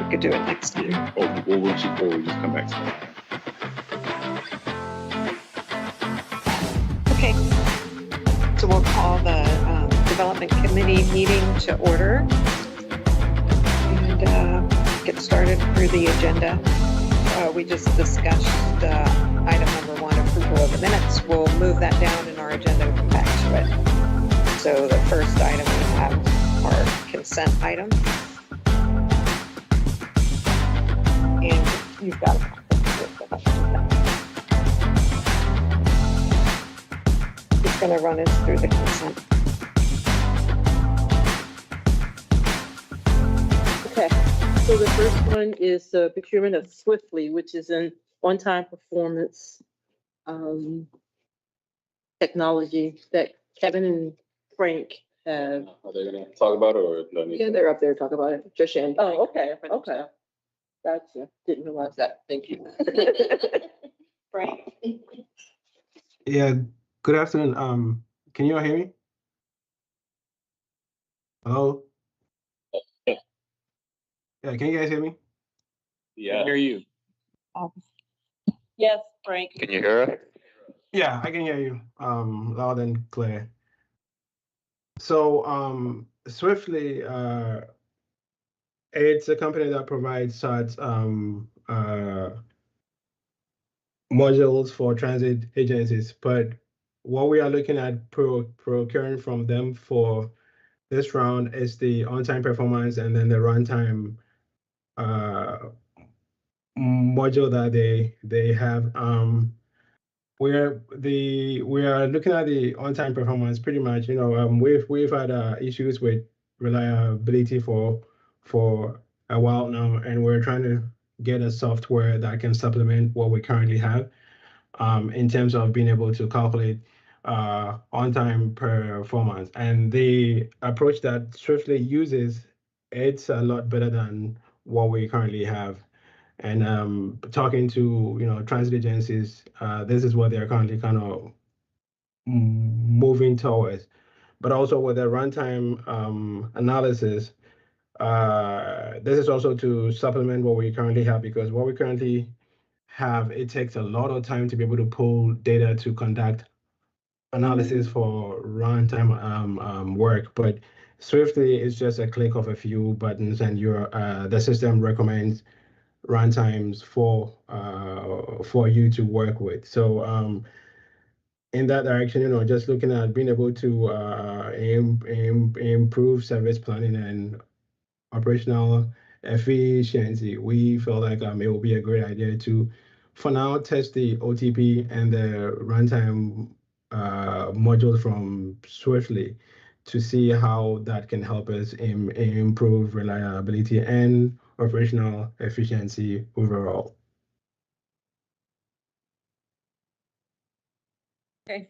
We could do it next time. Or we'll just come back to that. Okay. So we'll call the Development Committee meeting to order and get started through the agenda. We just discussed item number 1, approval of the minutes. We'll move that down in our agenda and come back to it. So the first item we have our consent item. And you've got it. Just going to run us through the consent. Okay, so the first one is the procurement of Swiftly, which is an on-time performance technology that Kevin and Frank have. Are they going to talk about it or no need? Yeah, they're up there talking about it. Tricia and Oh, okay, okay. Gotcha. Didn't realize that. Thank you. Frank? Yeah, good afternoon. Can you all hear me? Hello? Yeah, can you guys hear me? Yeah, I hear you. Yes, Frank. Can you hear us? Yeah, I can hear you loud and clear. So Swiftly, it's a company that provides such modules for transit agencies, but what we are looking at procuring from them for this round is the on-time performance and then the runtime module that they have. We are looking at the on-time performance pretty much. We've had issues with reliability for a while now, and we're trying to get a software that can supplement what we currently have in terms of being able to calculate on-time performance. And the approach that Swiftly uses, it's a lot better than what we currently have. And talking to transit agencies, this is what they're currently kind of moving towards. But also with the runtime analysis, this is also to supplement what we currently have, because what we currently have, it takes a lot of time to be able to pull data to conduct analysis for runtime work. But Swiftly is just a click of a few buttons, and the system recommends runtimes for you to work with. So in that direction, just looking at being able to improve service planning and operational efficiency, we feel like it will be a great idea to, for now, test the OTP and the runtime modules from Swiftly to see how that can help us improve reliability and operational efficiency overall. Okay.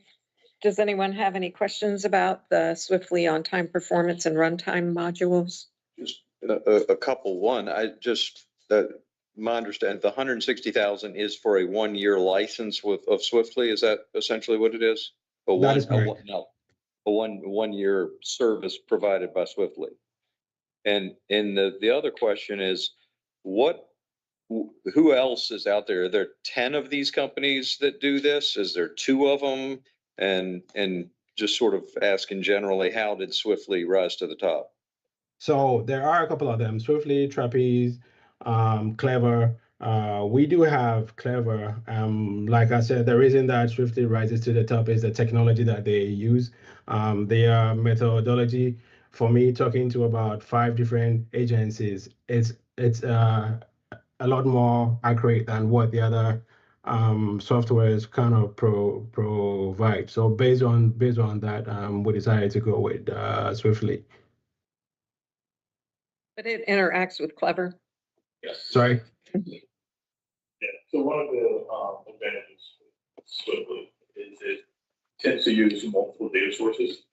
Does anyone have any questions about the Swiftly on-time performance and runtime modules? Just a couple. One, my understanding, the 160,000 is for a 1-year license of Swiftly. Is that essentially what it is? That is correct. A one-year service provided by Swiftly. And the other question is, who else is out there? Are there 10 of these companies that do this? Is there 2 of them? And just sort of asking generally, how did Swiftly rise to the top? So there are a couple of them: Swiftly, Trapeze, Clever. We do have Clever. Like I said, the reason that Swiftly rises to the top is the technology that they use. Their methodology, for me, talking to about 5 different agencies, it's a lot more accurate than what the other softwares kind of provide. So based on that, we decided to go with Swiftly. But it interacts with Clever. Yes. Sorry. Yeah, so one of the advantages of Swiftly is it tends to use multiple data sources.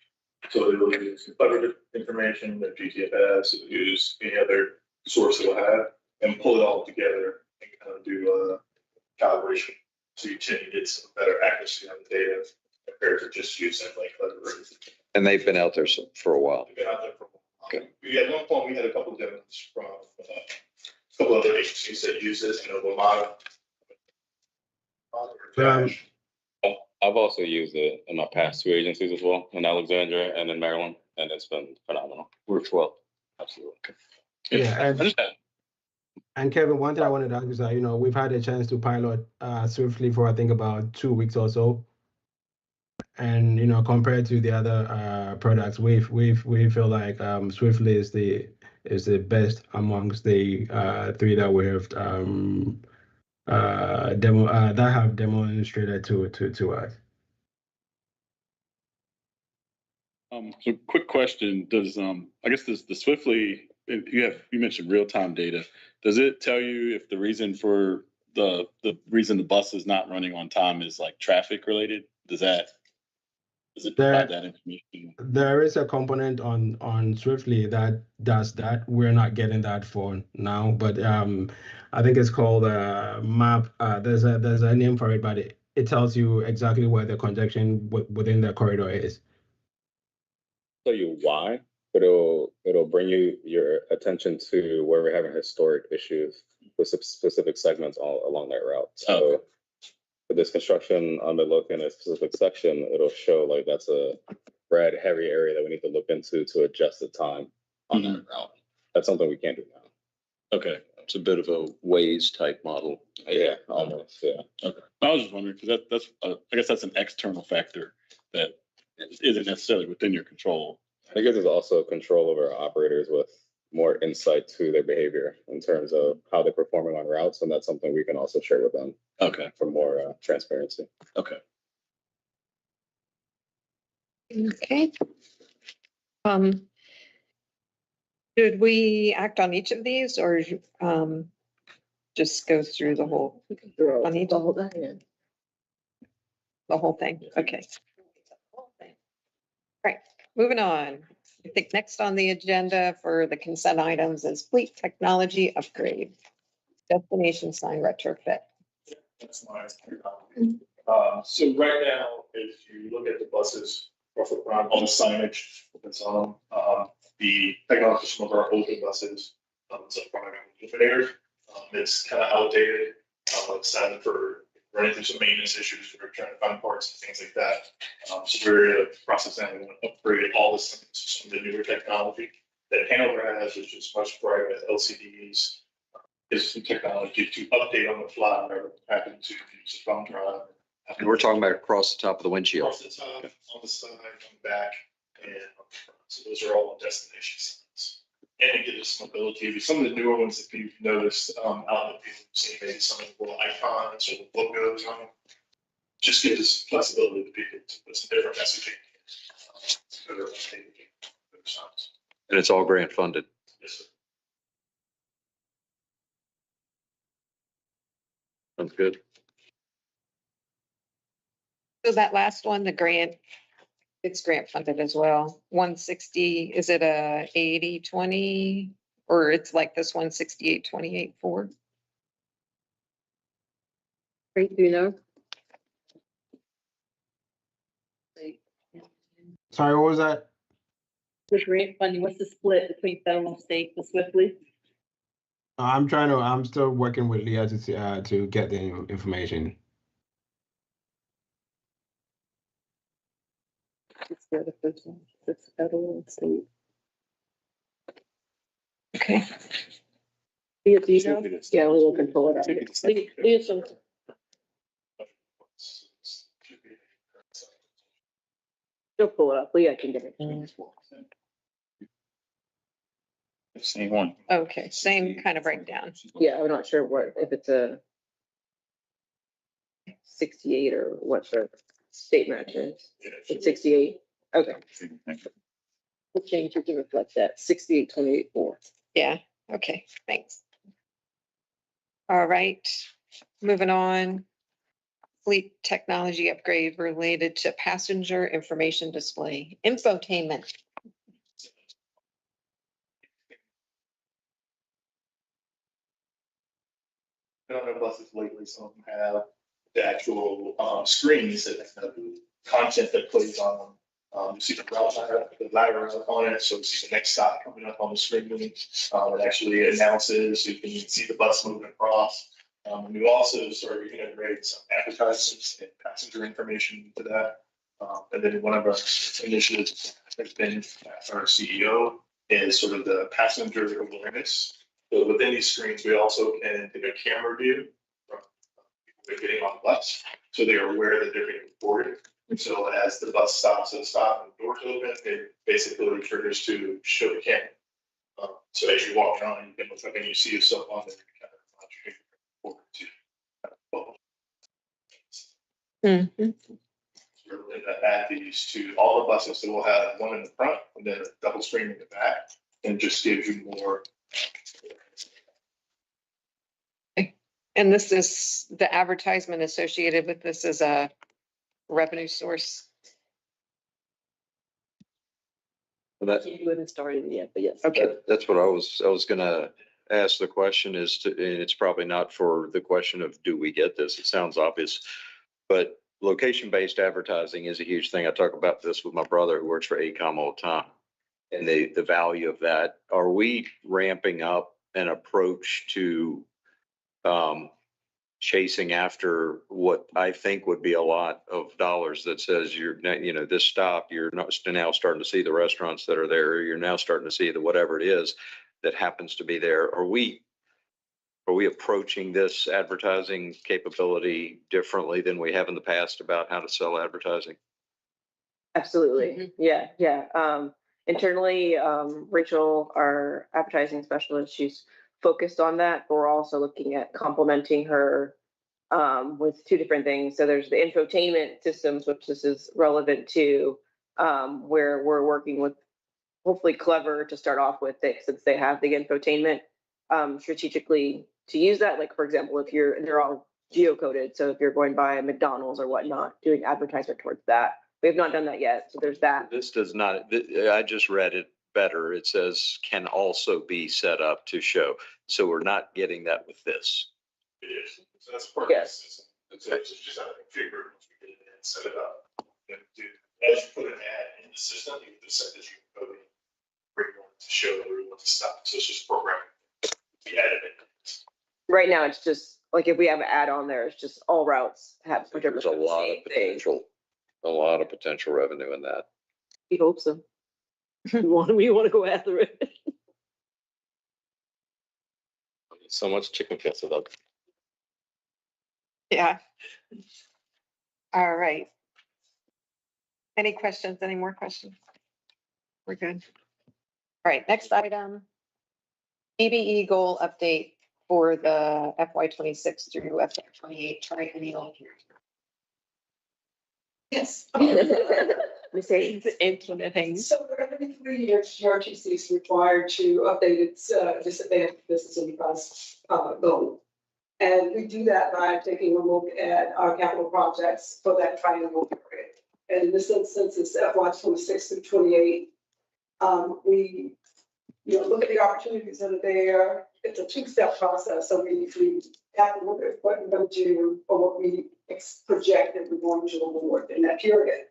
So they will use Clever information, their GTFS, it'll use any other source it'll have, and pull it all together and kind of do a calibration. So you tend to get some better accuracy on the data compared to just using like Clever. And they've been out there for a while. We've been out there for a while. Okay. At one point, we had a couple of demos from couple other agencies that use this, Vermont. I've also used it in my past 2 agencies as well, in Alexandria and in Maryland, and it's been phenomenal. Works well. Absolutely. Yeah, and Kevin, one thing I wanted to ask is that, we've had a chance to pilot Swiftly for I think about 2 weeks or so. And compared to the other products, we feel like Swiftly is the best amongst the 3 that we have that have demonstrated to us. So quick question, does, I guess the Swiftly, you mentioned real-time data. Does it tell you if the reason for the reason the bus is not running on time is like traffic related? Does it provide that information? There is a component on Swiftly that does that. We're not getting that for now, but I think it's called map. There's a name for it, but it tells you exactly where the congestion within the corridor is. Tell you why, but it'll bring your attention to where we're having historic issues with specific segments all along that route. So for this construction on the look in a specific section, it'll show like that's a red heavy area that we need to look into to adjust the time on that route. That's something we can't do now. Okay. It's a bit of a Waze type model. Yeah, almost. Yeah. Okay. I was just wondering, because that's I guess that's an external factor that isn't necessarily within your control. I think there's also control over our operators with more insight to their behavior in terms of how they're performing on routes, and that's something we can also share with them. Okay. For more transparency. Okay. Okay. Should we act on each of these or just go through the whole, on each, The whole thing. the whole thing? Okay. Right, moving on. I think next on the agenda for the consent items is fleet technology upgrade, destination sign retrofit. That's my. So right now, if you look at the buses, roughly around all the signage that's on them, the technology from some of our older buses, it's a product illuminator. It's kind of outdated. It's time for running through some maintenance issues. We're trying to find parts and things like that. So we're in the process now of upgrading all this to some of the newer technology that Hanover has, which is much brighter with LCDs. Is some technology to update on the fly whenever happen to use a thumb drive. And we're talking about across the top of the windshield. Across the top, on the side, on the back, and on the front. So those are all destination signs. And it gives us mobility. Some of the newer ones that you've noticed out in the field, see maybe some of the little icons or the logos on them. Just gives us flexibility to people to put some different messaging. And it's all grant funded. Yes, sir. Sounds good. So that last one, the grant, it's grant funded as well. 160, is it a 80-20? Or it's like this 168-28-4? Great, do you know? Sorry, what was that? The grant funding, what's the split between federal and state for Swiftly? I'm still working with Leah to see, to get the information. It's the other first one, it's federal and state. Okay. Leah, do you know? Yeah, we will control it. Leah, so she'll pull it up. Leah can get it. Same one. Okay, same kind of breakdown. Yeah, I'm not sure if it's a 68 or what the state match is. It's 68. Okay. We'll change it to reflect that 68-28-4. Yeah, okay, thanks. All right, moving on. Fleet technology upgrade related to passenger information display, infotainment. I don't know buses lately, some of them have the actual screens that have the content that plays on them. You see the ladder on it, so you see the next stop coming up on the screen. It actually announces, you can see the bus moving across. And we also sort of integrate some advertisements and passenger information into that. And then one of our initiatives has been our CEO is sort of the passenger awareness. So within these screens, we also can take a camera view from people that are getting on the bus, so they are aware that they're being recorded. And so as the bus stops at a stop and the doors open, it basically triggers to show the camera. So as you walk around, you can look up and you see yourself on there. You kind of forward to. We're going to add these to all the buses. So we'll have one in the front and then a double screen in the back, and just gives you more. And this is the advertisement associated with this as a revenue source. That, You haven't started yet, but yes. Okay. that's what I was gonna ask the question is to, and it's probably not for the question of, do we get this? It sounds obvious. But location-based advertising is a huge thing. I talk about this with my brother who works for AECOM all the time. And the value of that. Are we ramping up an approach to chasing after what I think would be a lot of dollars that says you're, this stop, you're not now starting to see the restaurants that are there. You're now starting to see the whatever it is that happens to be there. Are we approaching this advertising capability differently than we have in the past about how to sell advertising? Absolutely. Yeah. Internally, Rachel, our advertising specialist, she's focused on that, but we're also looking at complementing her with two different things. So there's the infotainment systems, which this is relevant to, where we're working with hopefully Clever to start off with, since they have the infotainment strategically to use that. Like, for example, if they're all geocoded. So if you're going by a McDonald's or whatnot, doing advertisement towards that. We have not done that yet. So there's that. This does not, I just read it better. It says can also be set up to show. So we're not getting that with this. It is. So that's part of Yes. the system. It's just how to configure it, we get it and set it up. And as you put an ad in the system, you can set that you code it where you want it to show, where you want it to stop. So it's just programming. We added it. Right now, it's just like if we have an ad on there, it's just all routes have. There's a lot of potential revenue in that. We hope so. We want to go after it. So much chicken fest about. Yeah. All right. Any questions? Any more questions? We're good. All right, next item. EBE goal update for the FY26 through FY28 triennial. Yes. Mercedes. Implementing. So every 3 years, GRTC is required to update its disadvantaged business enterprise goal. And we do that by taking a look at our capital projects for that triennial period. And in this instance, it's FY26 through 28. We look at the opportunities that are there. It's a 2-step process. So we have to look at what we're going to do or what we project that we're going to award in that period.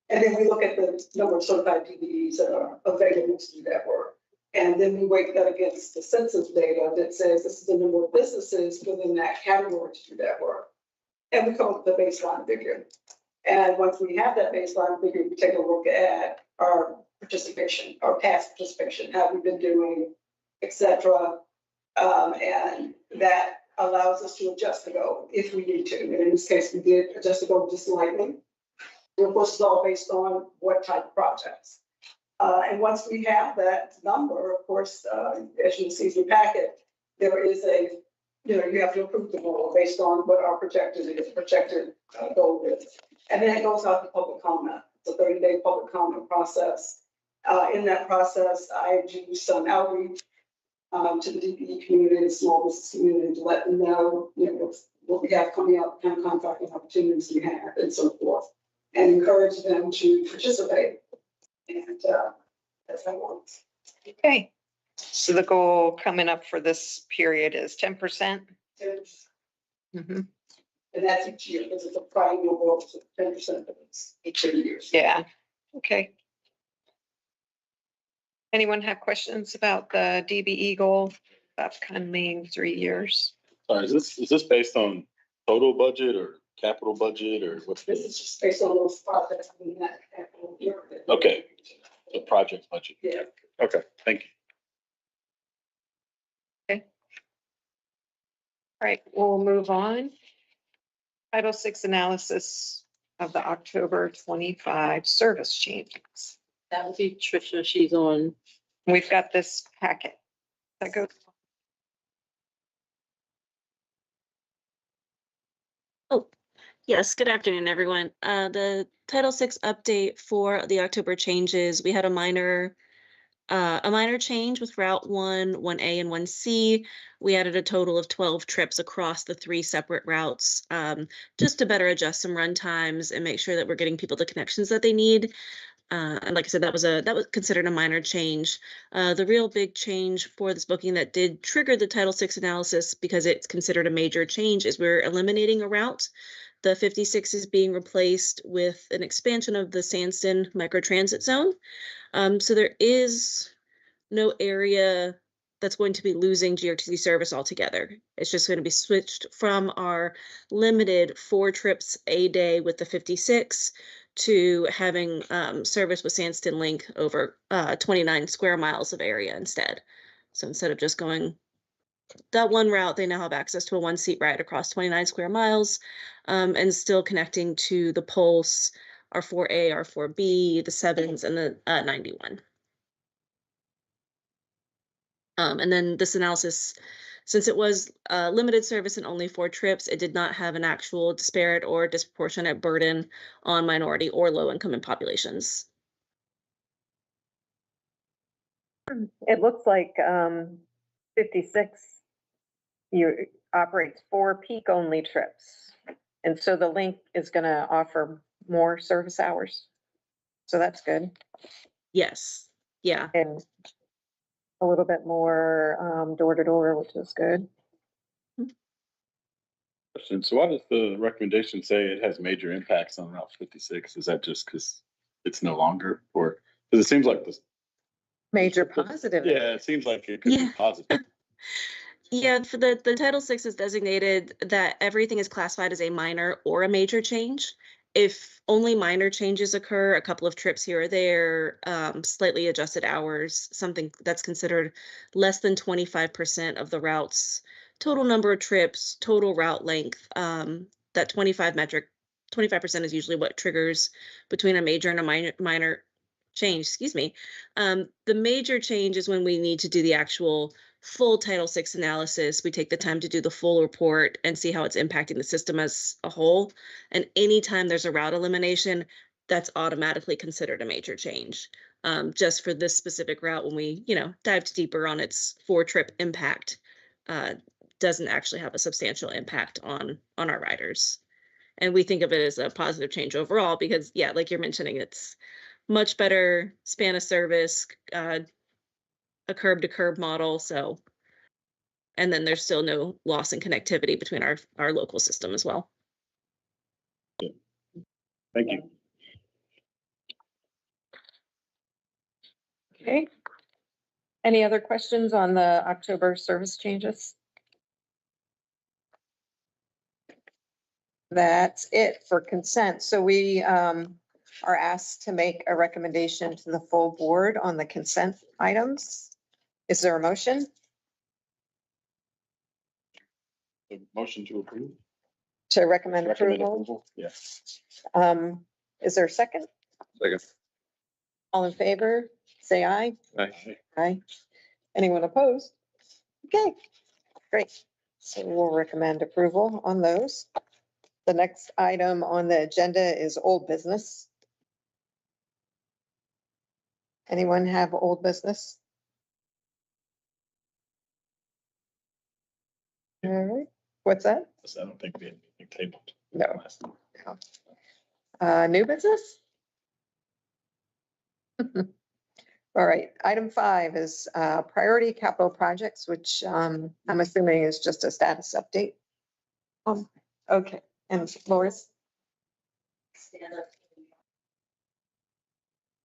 And then we look at the number of certified PDEs that are available to do that work. And then we weight that against the census data that says this is the number of businesses within that category to do that work. And we come up with a baseline figure. And once we have that baseline figure, we take a look at our participation, our past participation, how we've been doing, et cetera. And that allows us to adjust the goal if we need to. And in this case, we did adjust the goal just slightly. Of course, it's all based on what type of projects. And once we have that number, of course, as you can see in your packet, there is you have to approve the goal based on what our projected goal is. And then it goes out to public comment. It's a 30-day public comment process. In that process, I do some outreach to the DPE community, the small business community, to let them know, what we have coming up, kind of contracting opportunities we have, and so forth, and encourage them to participate. And that's how it works. Okay. So the goal coming up for this period is 10%. Mm-hmm. And that's each year, because it's a triennial goal, so 10% of it's each of the years. Yeah. Okay. Anyone have questions about the DBE goal upcoming 3 years? Sorry, is this based on total budget or capital budget or what's This this? is just based on those projects we had. Okay, the project budget. Yeah. Okay, thank you. All right, we'll move on. Title VI analysis of the October 25 service changes. That would be Tricia. She's on. We've got this packet. That goes. Yes, good afternoon, everyone. The Title VI update for the October changes, we had a minor change with Route 1, 1A, and 1C. We added a total of 12 trips across the 3 separate routes, just to better adjust some run times and make sure that we're getting people the connections that they need. And like I said, that was considered a minor change. The real big change for this booking that did trigger the Title VI analysis, because it's considered a major change, is we're eliminating a route. The 56 is being replaced with an expansion of the Sandston microtransit zone. So there is no area that's going to be losing GRTC service altogether. It's just going to be switched from our limited 4 trips a day with the 56 to having service with Sandston Link over 29 square miles of area instead. So instead of just going that one route, they now have access to a 1-seat ride across 29 square miles, and still connecting to the Pulse, R4A, R4B, the 7s, and the 91. And then this analysis, since it was limited service and only 4 trips, it did not have an actual disparate or disproportionate burden on minority or low-income populations. It looks like 56 operates 4 peak-only trips. And so the link is going to offer more service hours. So that's good. Yes, yeah. And a little bit more door-to-door, which is good. Question. So why does the recommendation say it has major impacts on Route 56? Is that just because it's no longer, or because it seems like this? Major positive. Yeah, it seems like it could be positive. Yeah, for the Title VI is designated that everything is classified as a minor or a major change. If only minor changes occur, a couple of trips here or there, slightly adjusted hours, something that's considered less than 25% of the route's total number of trips, total route length, that 25% is usually what triggers between a major and a minor change, excuse me. The major change is when we need to do the actual full Title VI analysis. We take the time to do the full report and see how it's impacting the system as a whole. And anytime there's a route elimination, that's automatically considered a major change. Just for this specific route, when we, dived deeper on its 4-trip impact, doesn't actually have a substantial impact on our riders. And we think of it as a positive change overall because, yeah, like you're mentioning, it's much better span of service, a curb to curb model. So, and then there's still no loss in connectivity between our local system as well. Thank you. Okay. Any other questions on the October service changes? That's it for consent. So we are asked to make a recommendation to the full board on the consent items. Is there a motion? The motion to approve. To recommend Recommend approval? approval. Yes. Is there a second? Second. All in favor, say aye. Aye. Aye. Anyone opposed? Okay, great. So we'll recommend approval on those. The next item on the agenda is old business. Anyone have old business? All right, what's that? I don't think we had anything tabled. No. last time. New business? All right, item 5 is priority capital projects, which I'm assuming is just a status update. Okay, and Lois?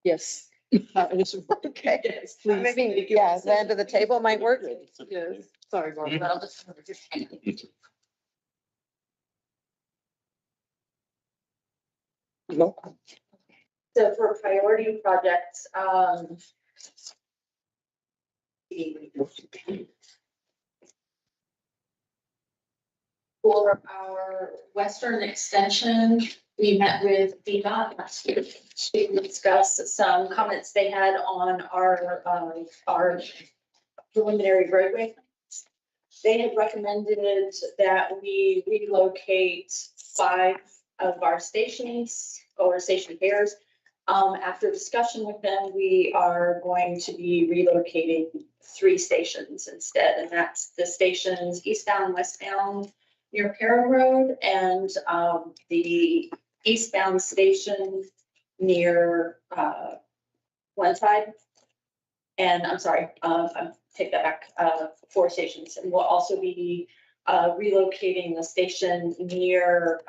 Yes. Okay. Yes, please. Maybe, yeah, the end of the table might work. Yes, sorry, Barbara. I'll just- So for priority projects, for our western extension, we met with VDOT last week to discuss some comments they had on our preliminary roadway. They had recommended that we relocate 5 of our stations or station pairs. After discussion with them, we are going to be relocating 3 stations instead, and that's the stations eastbound, westbound near Carroll Road, and the eastbound station near Glenside. And I'm sorry, take that back, 4 stations, and we'll also be relocating the station near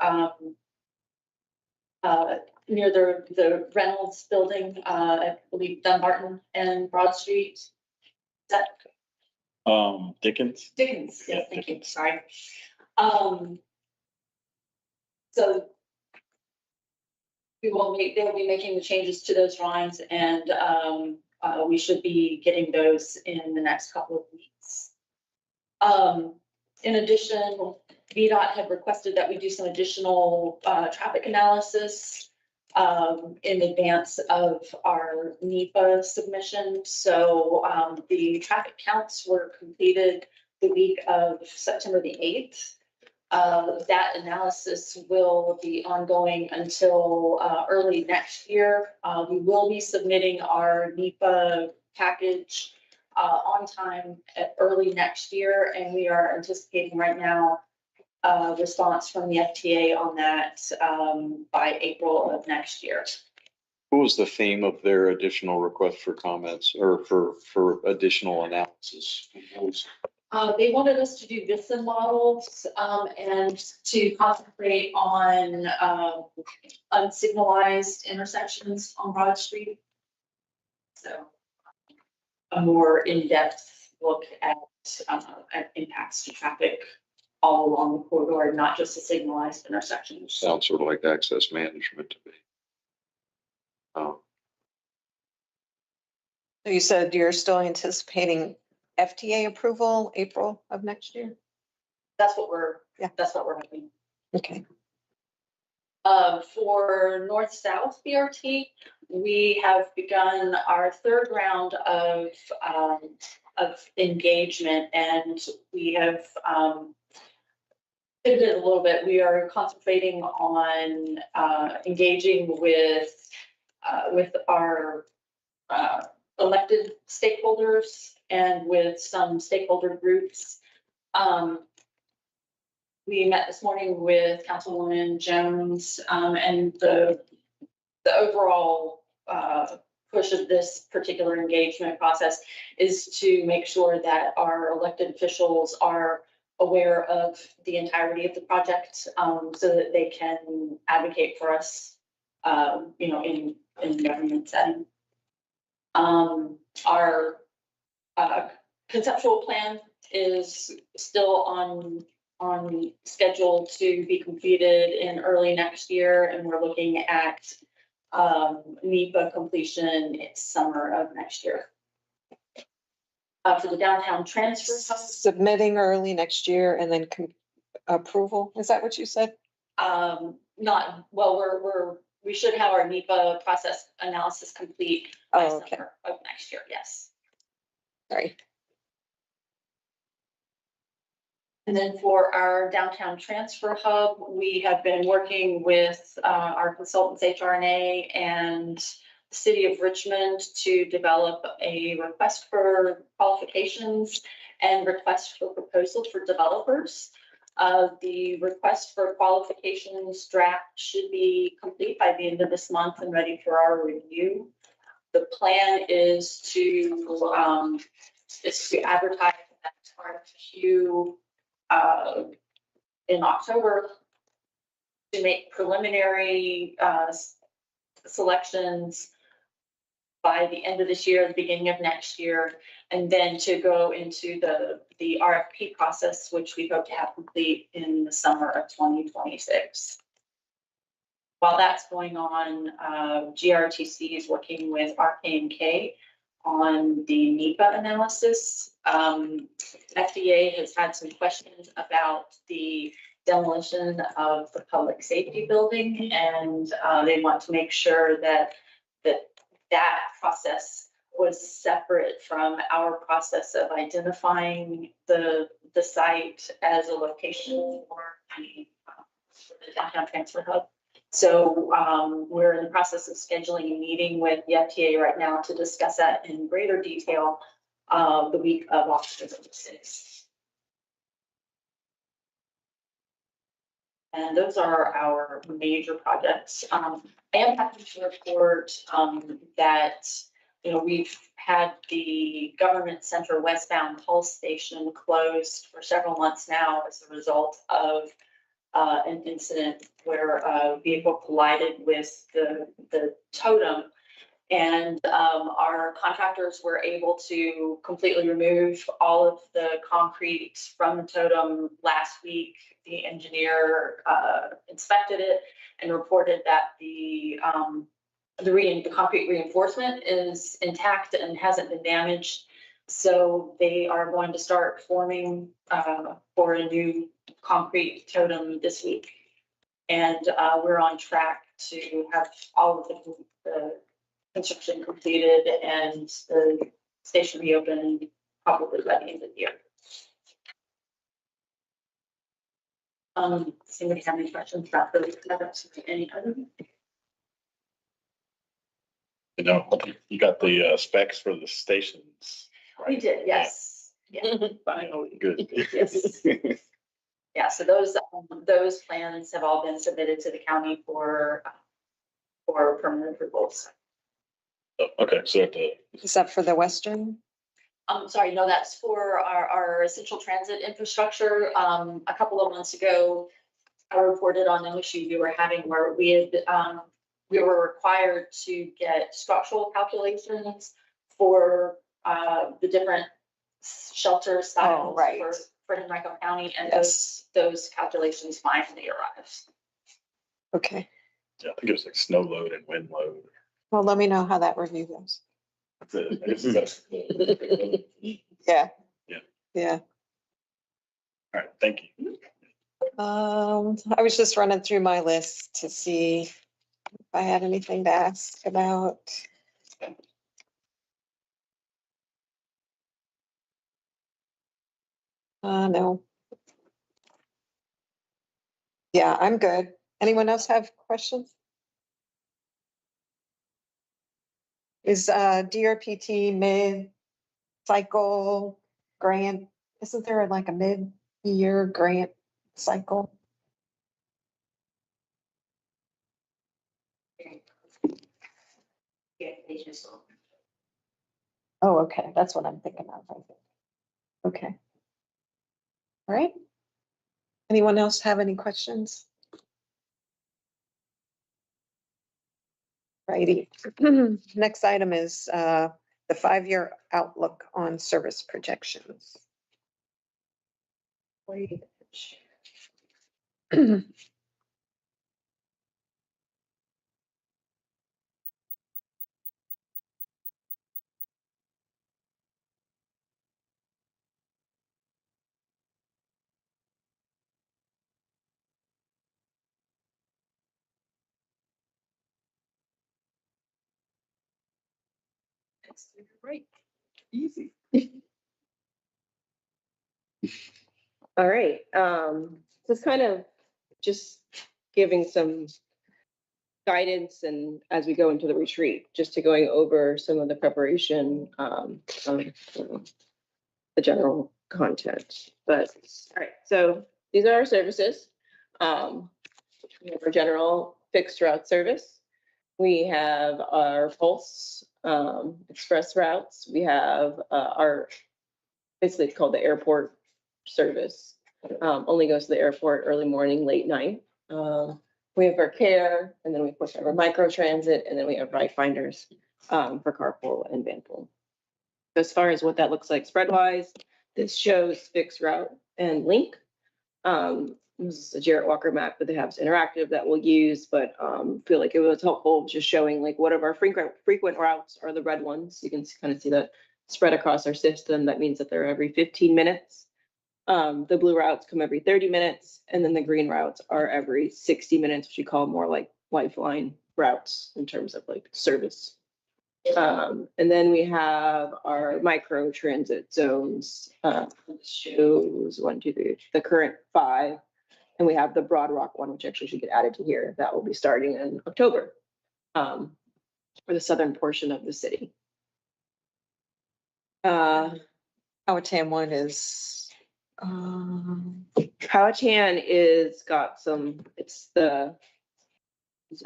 the Reynolds building, I believe Dunbarton and Broad Street. Is that Dickens. Dickens? Yeah, Yes, thank you, Dickens. sorry. So they'll be making the changes to those lines, and we should be getting those in the next couple of weeks. In addition, VDOT had requested that we do some additional traffic analysis in advance of our NEPA submission. So the traffic counts were completed the week of September the 8th. That analysis will be ongoing until early next year. We will be submitting our NEPA package on time at early next year, and we are anticipating right now a response from the FTA on that by April of next year. What was the theme of their additional request for comments or for additional analysis? They wanted us to do VISTA models and to concentrate on unsignalized intersections on Broad Street. So a more in-depth look at impacts to traffic all along the corridor, not just a signalized intersection. Sounds sort of like access management to me. Oh, So you said you're still anticipating FTA approval April of next year? That's what we're hoping. Okay. For north-south BRT, we have begun our 3rd round of engagement, and we have pivoted a little bit. We are concentrating on engaging with our elected stakeholders and with some stakeholder groups. We met this morning with Councilwoman Jones, and the overall push of this particular engagement process is to make sure that our elected officials are aware of the entirety of the project, so that they can advocate for us, in government setting. Our conceptual plan is still on schedule to be completed in early next year, and we're looking at NEPA completion in summer of next year. For the downtown transfer hub, Submitting early next year and then approval, is that what you said? we should have our NEPA process analysis complete by Oh, okay. summer of next year, yes. Sorry. And then for our downtown transfer hub, we have been working with our consultants, HRNA and the city of Richmond, to develop a request for qualifications and request for proposal for developers. The request for qualifications draft should be complete by the end of this month and ready for our review. The plan is to advertise that RFQ in October to make preliminary selections by the end of this year, the beginning of next year, and then to go into the RFP process, which we hope to have complete in the summer of 2026. While that's going on, GRTC is working with RK&K on the NEPA analysis. FDA has had some questions about the demolition of the public safety building, and they want to make sure that process was separate from our process of identifying the site as a location for the downtown transfer hub. So we're in the process of scheduling a meeting with the FDA right now to discuss that in greater detail the week of October 6th. And those are our major projects. I am happy to report that, you know, we've had the Government Center westbound pulse station closed for several months now as a result of an incident where a vehicle collided with the totem. And our contractors were able to completely remove all of the concrete from the totem last week. The engineer inspected it and reported that the concrete reinforcement is intact and hasn't been damaged. So they are going to start forming for a new concrete totem this week. And we're on track to have all of the construction completed and the station reopened probably by the end of the year. Somebody have any questions about those products? Any other? You know, you got the specs for the stations. We did, yes. Yeah. Finally. Good. Yes. Yeah, so those plans have all been submitted to the county for permanent approvals. Oh, okay, so at the, Is that for the Western? Sorry, no, that's for our essential transit infrastructure. A couple of months ago, I reported on an issue we were having where we were required to get structural calculations for the different shelter styles right. for Henrico County, and Yes. those calculations finally arrived. Okay. yeah, I think it was like snow load and wind load. Well, let me know how that review goes. That's it. I guess that's the- Yeah. Yeah. Yeah. All right, thank you. I was just running through my list to see if I had anything to ask about. No. Yeah, I'm good. Anyone else have questions? Is DRPT mid-cycle grant, isn't there like a mid-year grant cycle? Yeah, they just. Oh, okay, that's what I'm thinking of, I think. Okay. All right. Anyone else have any questions? Righty. Next item is the 5-year outlook on service projections. Right, easy. All right, so it's kind of just giving some guidance and as we go into the retreat, just to going over some of the preparation of the general content. But, all right, so these are our services. We have our general fixed route service. We have our Pulse express routes. We have our, basically it's called the airport service. Only goes to the airport early morning, late night. We have our care, and then we push our micro transit, and then we have RideFinders. for carpool and vanpool. As far as what that looks like spread wise, this shows fixed route and link. This is a Jarrett Walker map that they have interactive that we'll use, but feel like it was helpful just showing like what of our frequent routes are the red ones. You can kind of see that spread across our system. That means that they're every 15 minutes. The blue routes come every 30 minutes, and then the green routes are every 60 minutes, which you call more like lifeline routes in terms of like service. And then we have our micro transit zones. Shows 1, 2, 3, the current 5. And we have the Broad Rock one, which actually should get added to here. That will be starting in October for the southern portion of the city. Powhatan one is, Powhatan is got some, it's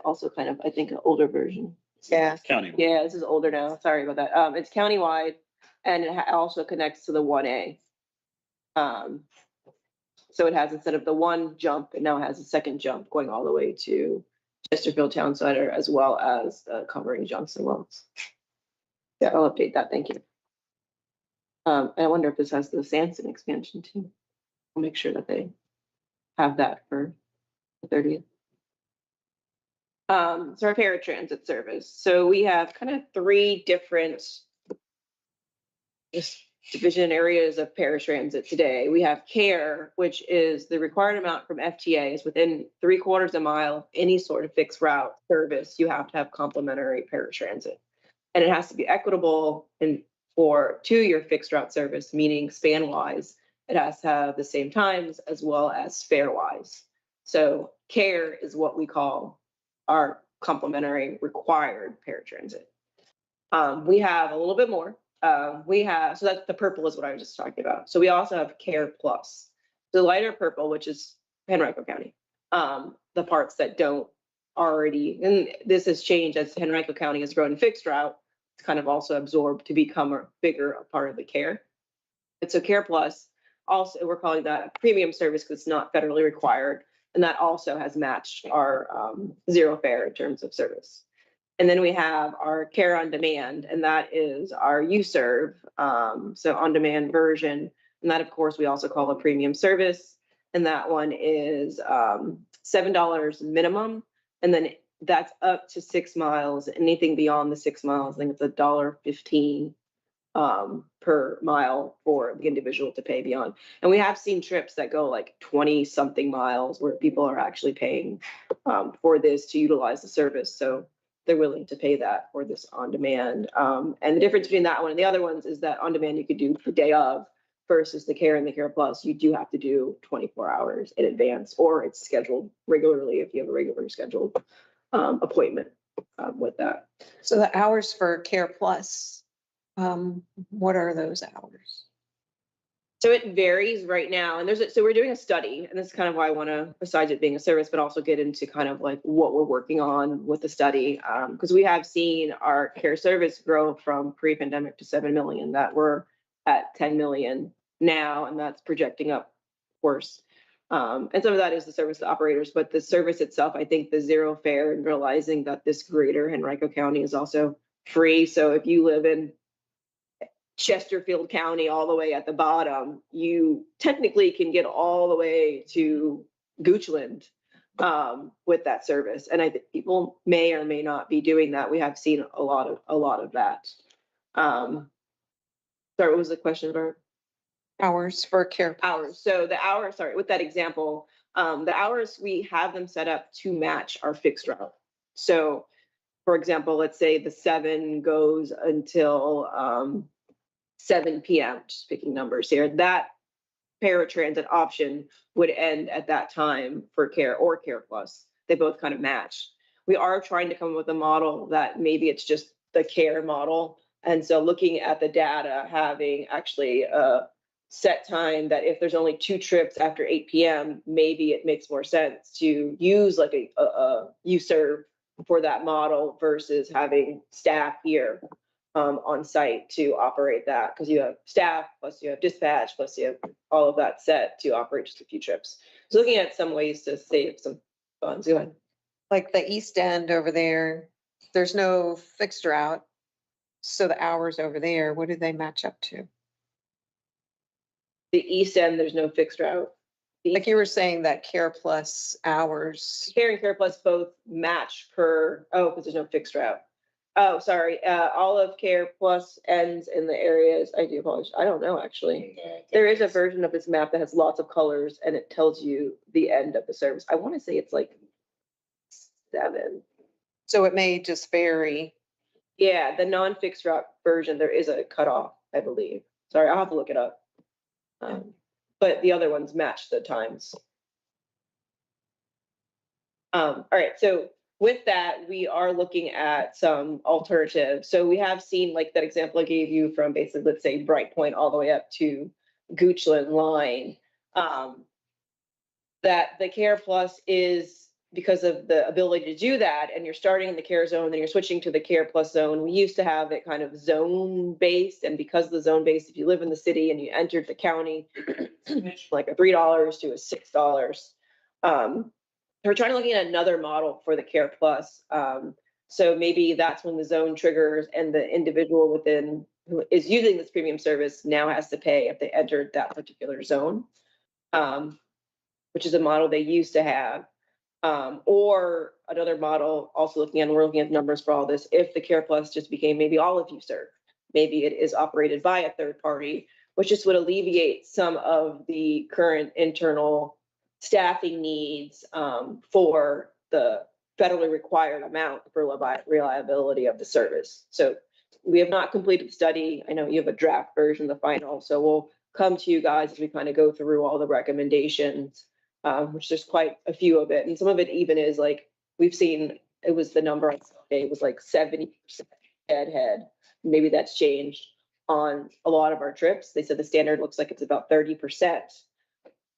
also kind of, I think, an older version. yeah, County. Yeah, this is older now. Sorry about that. It's countywide and it also connects to the 1A. So it has, instead of the one jump, it now has a second jump going all the way to Chesterfield Town Center as well as covering Johnson Wells. Yeah, I'll update that. Thank you. And I wonder if this has the Sanson expansion too. I'll make sure that they have that for the 30th. So our paratransit service. So we have kind of 3 different division areas of paratransit today. We have CARE, which is the required amount from FTA is within 3/4 of a mile, any sort of fixed route service, you have to have complimentary paratransit. And it has to be equitable and to your fixed route service, meaning span wise, it has to have the same times as well as fare wise. So CARE is what we call our complimentary required paratransit. We have a little bit more. So that's the purple is what I was just talking about. So we also have CARE Plus. The lighter purple, which is Henrico County, the parts that don't already, and this has changed as Henrico County has grown in fixed route, it's kind of also absorbed to become a bigger part of the CARE. And so CARE Plus, also we're calling that a premium service because it's not federally required. And that also has matched our zero fare in terms of service. And then we have our Care on Demand, and that is our UServe, so on-demand version. And that, of course, we also call a premium service. And that one is $7 minimum. And then that's up to 6 miles. Anything beyond the 6 miles, I think it's $1.15 per mile for the individual to pay beyond. And we have seen trips that go like 20 something miles where people are actually paying for this to utilize the service. So they're willing to pay that for this on demand. And the difference between that one and the other ones is that on demand you could do the day of versus the CARE and the CARE Plus. You do have to do 24 hours in advance, or it's scheduled regularly if you have a regularly scheduled appointment with that. so the hours for CARE Plus, what are those hours? So it varies right now, and so we're doing a study, and this is kind of why I want to, besides it being a service, but also get into kind of like what we're working on with the study, because we have seen our CARE service grow from pre-pandemic to 7 million, that we're at 10 million now, and that's projecting up worse. And some of that is the service to operators, but the service itself, I think the zero fare and realizing that this greater Henrico County is also free. So if you live in Chesterfield County all the way at the bottom, you technically can get all the way to Goochland with that service. And I think people may or may not be doing that. We have seen a lot of that. Sorry, what was the question, Barb? Hours for CARE Plus. Hours. So the hours, sorry, with that example, the hours, we have them set up to match our fixed route. So for example, let's say the 7 goes until 7 p.m., just picking numbers here, that paratransit option would end at that time for CARE or CARE Plus. They both kind of match. We are trying to come up with a model that maybe it's just the CARE model. And so looking at the data, having actually a set time that if there's only 2 trips after 8 p.m., maybe it makes more sense to use like a UServe for that model versus having staff here on site to operate that, because you have staff, plus you have dispatch, plus you have all of that set to operate just a few trips. So looking at some ways to save some funds. Go ahead. Like the East End over there, there's no fixed route. So the hours over there, what do they match up to? The east end, there's no fixed route. Like you were saying that Care Plus hours, Care and Care Plus both match per, because there's no fixed route. Oh, sorry, all of Care Plus ends in the areas, I do apologize, I don't know, actually. There is a version of this map that has lots of colors and it tells you the end of the service. I want to say it's like 7. so it may just vary. Yeah, the non-fixed route version, there is a cutoff, I believe. Sorry, I'll have to look it up. But the other ones match the times. All right, so with that, we are looking at some alternatives. So we have seen like that example I gave you from basically, let's say, Bright Point all the way up to Goochland line. That the Care Plus is because of the ability to do that, and you're starting in the care zone, then you're switching to the Care Plus zone. We used to have it kind of zone based, and because of the zone based, if you live in the city and you entered the county, like a $3 to a $6. We're trying to look at another model for the Care Plus. So maybe that's when the zone triggers and the individual within who is using this premium service now has to pay if they entered that particular zone, which is a model they used to have. Or another model, also we're looking at numbers for all this, if the Care Plus just became maybe all of you serve, maybe it is operated by a third party, which just would alleviate some of the current internal staffing needs for the federally required amount for reliability of the service. So we have not completed the study. I know you have a draft version, the final, so we'll come to you guys as we kind of go through all the recommendations. Which there's quite a few of it. And some of it even is like, we've seen, it was the number on Sunday, it was like 70% head. Maybe that's changed on a lot of our trips. They said the standard looks like it's about 30%.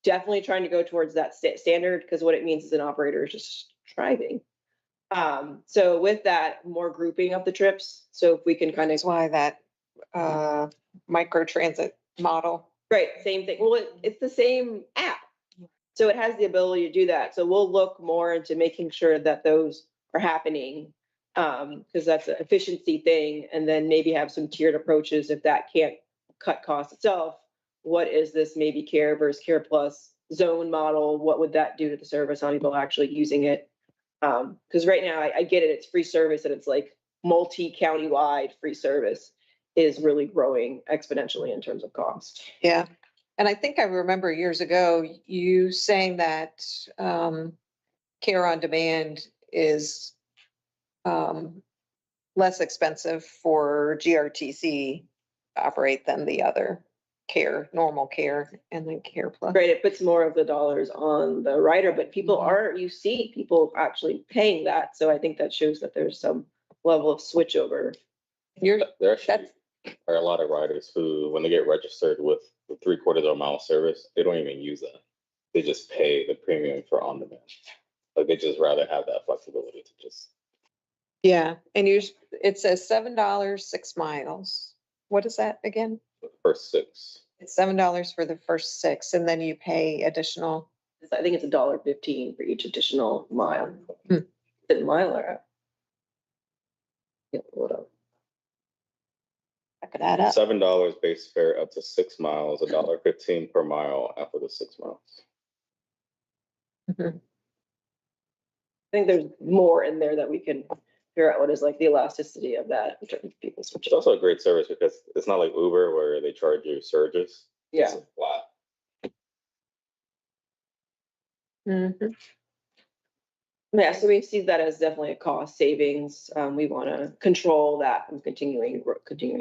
Definitely trying to go towards that standard, because what it means is an operator is just driving. So with that, more grouping of the trips. So if we can kind of. That's why that micro transit model. Right, same thing. Well, it's the same app. So it has the ability to do that. So we'll look more into making sure that those are happening, because that's an efficiency thing. And then maybe have some tiered approaches if that can't cut costs itself. What is this maybe Care versus Care Plus zone model? What would that do to the service? How people are actually using it? Because right now I get it, it's free service and it's like multi-county-wide free service is really growing exponentially in terms of cost. Yeah. And I think I remember years ago, you saying that care on demand is less expensive for GRTC to operate than the other care, normal care, and then Care Plus. Right, it puts more of the dollars on the rider, but people you see people actually paying that. So I think that shows that there's some level of switchover. There actually are a lot of riders who, when they get registered with the 3/4 of a mile service, they don't even use that. They just pay the premium for on demand. Like they just rather have that flexibility to just. Yeah, and it says $7, 6 miles. What is that again? The first 6. It's $7 for the first 6, and then you pay additional. I think it's $1.15 for each additional mile. Hmm. The miler. Yeah, what up? Back that up. $7 base fare up to 6 miles, $1.15 per mile after the 6 miles. Mhm. I think there's more in there that we can figure out what is like the elasticity of that in terms of people It's switching. also a great service because it's not like Uber where they charge you surges. Yeah. It's flat. Mhm. Yeah, so we see that as definitely a cost savings. We want to control that from continuing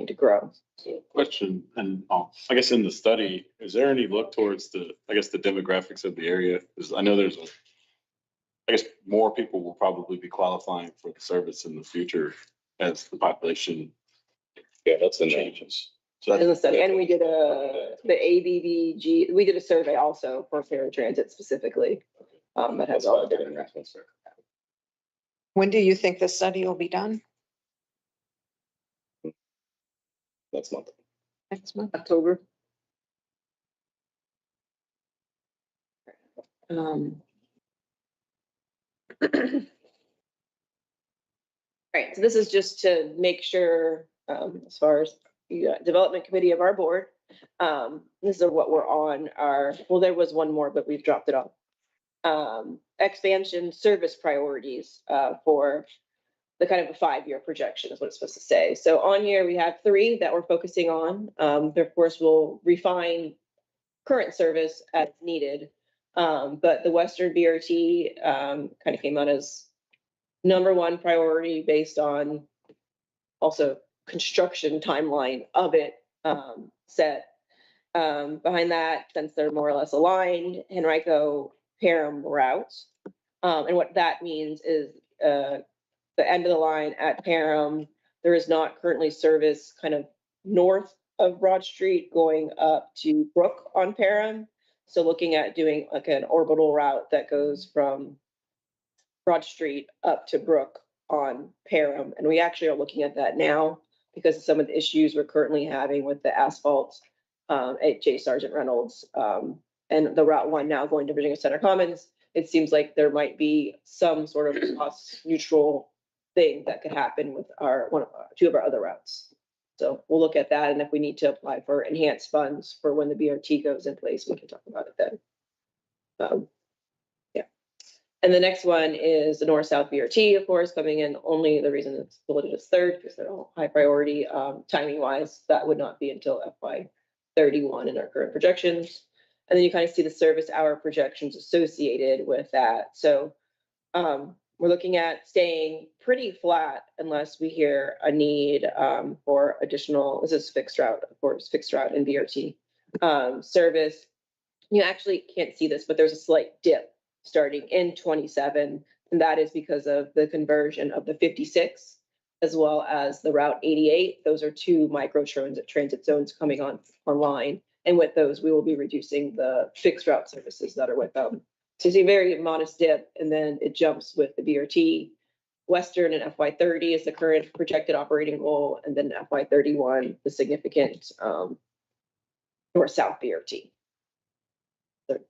to grow. So question, and I guess in the study, is there any look towards the demographics of the area? Because I know I guess more people will probably be qualifying for the service in the future as the population Yeah, that's in there. changes. So In the study, and we did the ABVG, we did a survey also for paratransit specifically. That has That's all why I the did it demographics. next one. When do you think the study will be done? Next month. Next month? October. Right, so this is just to make sure as far as the development committee of our board. This is what we're on our, well, there was one more, but we've dropped it off. Expansion service priorities, for the kind of a 5-year projection is what it's supposed to say. So on here, we have 3 that we're focusing on. Of course, we'll refine current service as needed. But the Western BRT, kind of came out as #1 priority based on also construction timeline of it, set. Behind that, since they're more or less aligned, Henrico Parham route. And what that means is, the end of the line at Parham, there is not currently service kind of north of Broad Street going up to Brook on Parham. So looking at doing like an orbital route that goes from Broad Street up to Brook on Parham. And we actually are looking at that now because of some of the issues we're currently having with the asphalt at J. Sargent Reynolds, and the Route 1 now going to Virginia Center Commons. It seems like there might be some sort of cost neutral thing that could happen with our 2 of our other routes. So we'll look at that, and if we need to apply for enhanced funds for when the BRT goes in place, we can talk about it then. Yeah. And the next one is the North-South BRT, of course, coming in. Only the reason it's bulleted as 3rd because they're all high priority. Timing wise, that would not be until FY31 in our current projections. And then you kind of see the service hour projections associated with that. So we're looking at staying pretty flat unless we hear a need for additional, this is fixed route, of course, fixed route in BRT service. You actually can't see this, but there's a slight dip starting in 27. And that is because of the conversion of the 56 as well as the Route 88. Those are 2 micro transit zones coming online. And with those, we will be reducing the fixed route services that are with them. So you see a very modest dip, and then it jumps with the BRT. Western and FY30 is the current projected operating goal, and then FY31, the significant North-South BRT. So,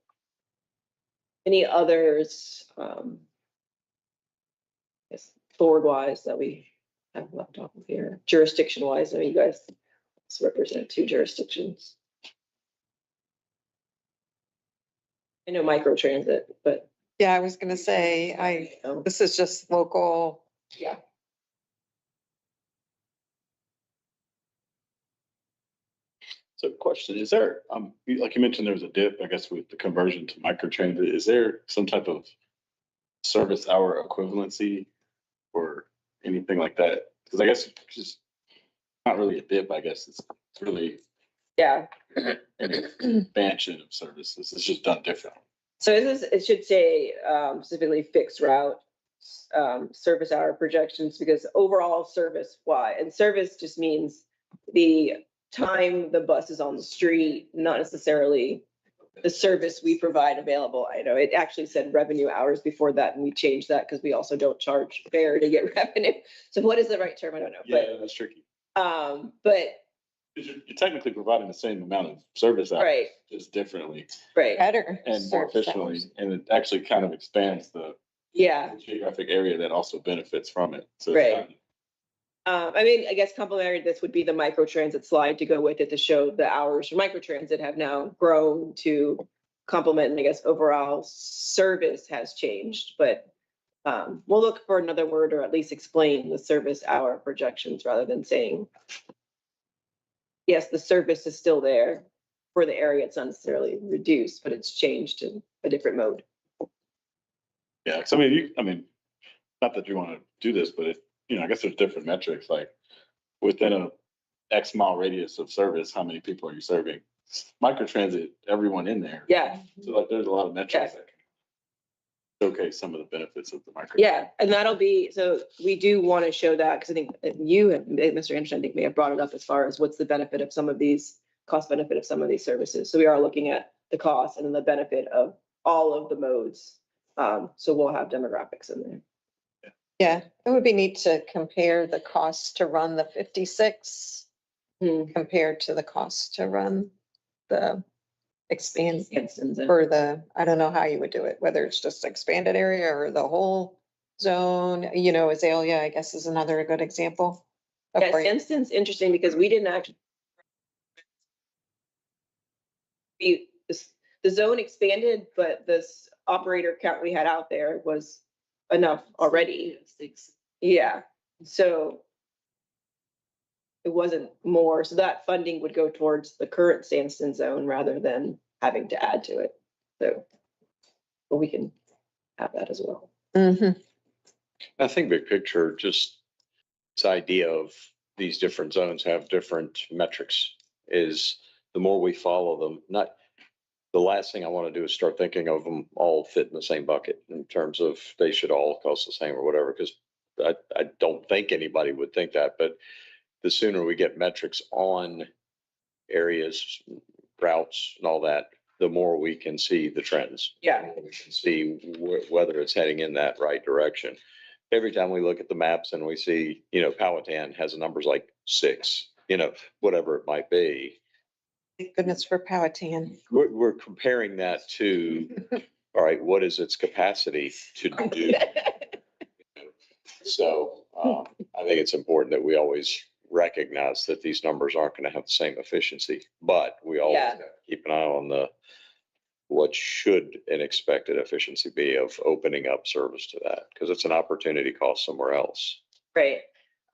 any others, forward-wise that we have left off of here? Jurisdiction-wise, I mean, you guys represent 2 jurisdictions. I know microtransit, but Yeah, I was gonna say, this is just local. yeah. So question, is there, like you mentioned, there was a dip, I guess, with the conversion to microtransit. Is there some type of service hour equivalency or anything like that? Because I guess it's just not really a dip, I guess. It's really Yeah. an expansion of services. It's just done differently. So it should say specifically fixed route service hour projections, because overall service, why? And service just means the time the bus is on the street, not necessarily the service we provide available. I know it actually said revenue hours before that, and we changed that because we also don't charge fare to get revenue. So what is the right term? I don't know. Yeah, that's tricky. But You're technically providing the same amount of service hours, right, just differently right. Better. and more service efficiently, hours. and it actually kind of expands the Yeah. geographic area that also benefits from it. So Right. it's kind of- I mean, I guess complementary to this would be the microtransit slide to go with it to show the hours for microtransit have now grown to complement, and I guess overall service has changed, but we'll look for another word or at least explain the service hour projections rather than saying, yes, the service is still there for the area. It's not necessarily reduced, but it's changed to a different mode. Yeah, because I mean, not that you want to do this, but I guess there's different metrics, like within a X mile radius of service, how many people are you serving? Microtransit, everyone in there. Yeah, So like, there's a lot of metrics that can showcase some of the benefits of the micro. yeah, and that'll be, so we do want to show that, because I think you and Mr. Anderson, I think, may have brought it up as far as what's the benefit of some of these, cost benefit of some of these services. So we are looking at the cost and then the benefit of all of the modes. So we'll have demographics in there. Yeah, it would be neat to compare the cost to run the 56 compared to the cost to run the expand or the, I don't know how you would do it, whether it's just expanded area or the whole zone, Azalea, I guess, is another good example. Yeah, Sanston's interesting because we didn't actually. The zone expanded, but this operator count we had out there was enough already. Yeah, so. It wasn't more, so that funding would go towards the current Sanston zone rather than having to add to it. So, but we can have that as well. Mhm. I think big picture, just this idea of these different zones have different metrics is the more we follow them, not the last thing I want to do is start thinking of them all fit in the same bucket in terms of they should all cost the same or whatever, because I don't think anybody would think that, but the sooner we get metrics on areas, routes and all that, the more we can see the trends. Yeah. We can see whether it's heading in that right direction. Every time we look at the maps and we see, Powhatan has numbers like 6, whatever it might be. Thank goodness for Powhatan. We're comparing that to, all right, what is its capacity to do? So I think it's important that we always recognize that these numbers aren't going to have the same efficiency, but we always have to keep an eye on what should an expected efficiency be of opening up service to that, because it's an opportunity cost somewhere else. Right.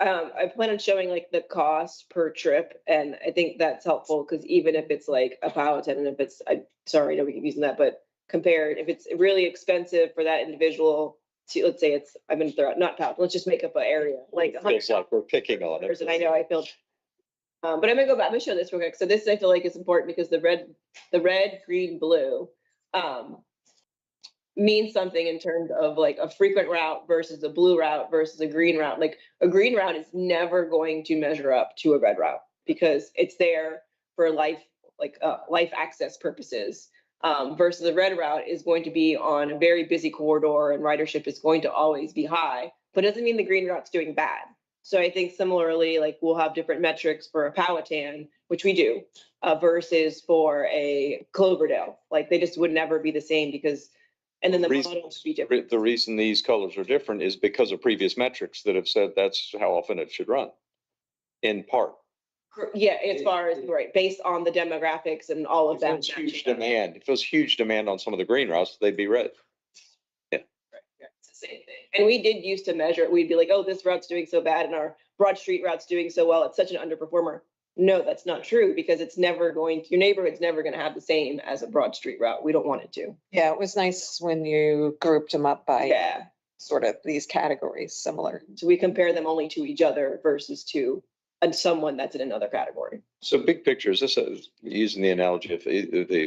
I plan on showing like the cost per trip, and I think that's helpful because even if it's like a Powhatan, and if it's, sorry, no, we keep using that, but compared, if it's really expensive for that individual to, let's say it's, I'm gonna throw out, not Powhatan, let's just make up an area, like Feels like we're picking on it. and I know I feel, but I'm gonna go back, I'm gonna show this real quick. So this I feel like is important because the red, green, blue, means something in terms of like a frequent route versus a blue route versus a green route. Like a green route is never going to measure up to a red route because it's there for life access purposes. Versus a red route is going to be on a very busy corridor and ridership is going to always be high, but it doesn't mean the green route's doing bad. So I think similarly, like we'll have different metrics for a Powhatan, which we do, versus for a Cloverdale. Like they just would never be the same because, and then the model would be different. The reason these colors are different is because of previous metrics that have said that's how often it should run, in part. Yeah, as far as, right, based on the demographics and all of that. If there's huge demand on some of the green routes, they'd be red. Yeah. Right. Yeah, it's the same thing. And we did used to measure it. We'd be like, oh, this route's doing so bad and our Broad Street route's doing so well. It's such an underperformer. No, that's not true because it's never your neighborhood's never going to have the same as a Broad Street route. We don't want it to. Yeah, it was nice when you grouped them up by sort of these categories, similar. So we compare them only to each other versus to someone that's in another category. So big picture, is this using the analogy of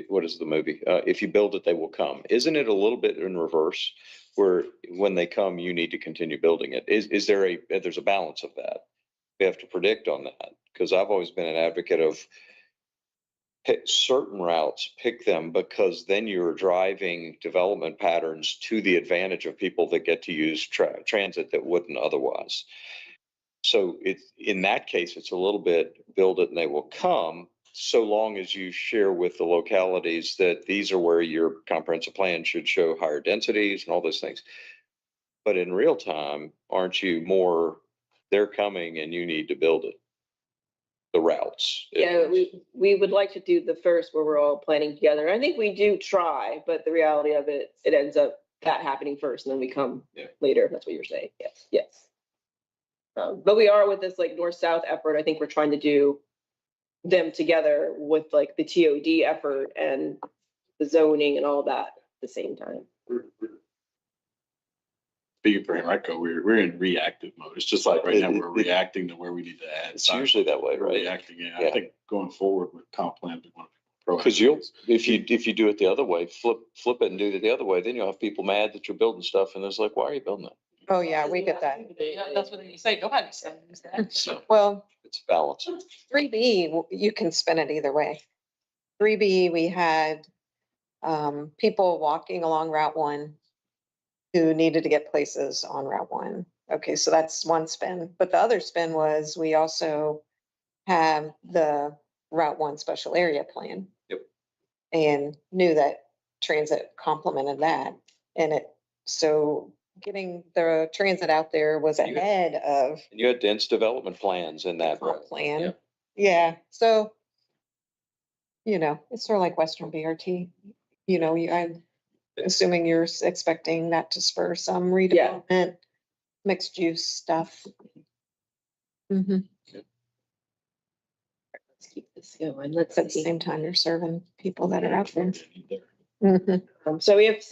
what is the movie? If you build it, they will come. Isn't it a little bit in reverse where when they come, you need to continue building it? There's a balance of that. We have to predict on that because I've always been an advocate of certain routes, pick them because then you're driving development patterns to the advantage of people that get to use transit that wouldn't otherwise. So in that case, it's a little bit build it and they will come so long as you share with the localities that these are where your comprehensive plan should show higher densities and all those things. But in real time, aren't you more, they're coming and you need to build it, the routes. Yeah, we would like to do the first where we're all planning together. I think we do try, but the reality of it ends up that happening first and then we come later. If that's what you're saying. Yes. Yes. But we are with this like north-south effort. I think we're trying to do them together with like the TOD effort and the zoning and all that at the same time. Speaking for Henrico, we're in reactive mode. It's just like right now we're reacting to where we need to add. It's usually that way, right? Reacting, yeah. I think going forward with comp plan, we want to because if you do it the other way, flip it and do it the other way, then you'll have people mad that you're building stuff and it's like, why are you building that? Oh, yeah, we get that. That's what you say. Nobody says that. So Well, it's balance. 3B, you can spin it either way. 3B, we had people walking along Route 1 who needed to get places on Route 1. Okay, so that's one spin. But the other spin was we also have the Route 1 special area plan. Yep. And knew that transit complemented that. And so getting the transit out there was ahead of And you had dense development plans in that. comp Yeah. plan. Yeah, so, you know, it's sort of like Western BRT. You know, I'm assuming you're expecting that to spur some redevelopment, mixed use stuff. Mhm. Let's keep this going. Let's At the see. same time, you're serving people that are out there. Mhm. So we have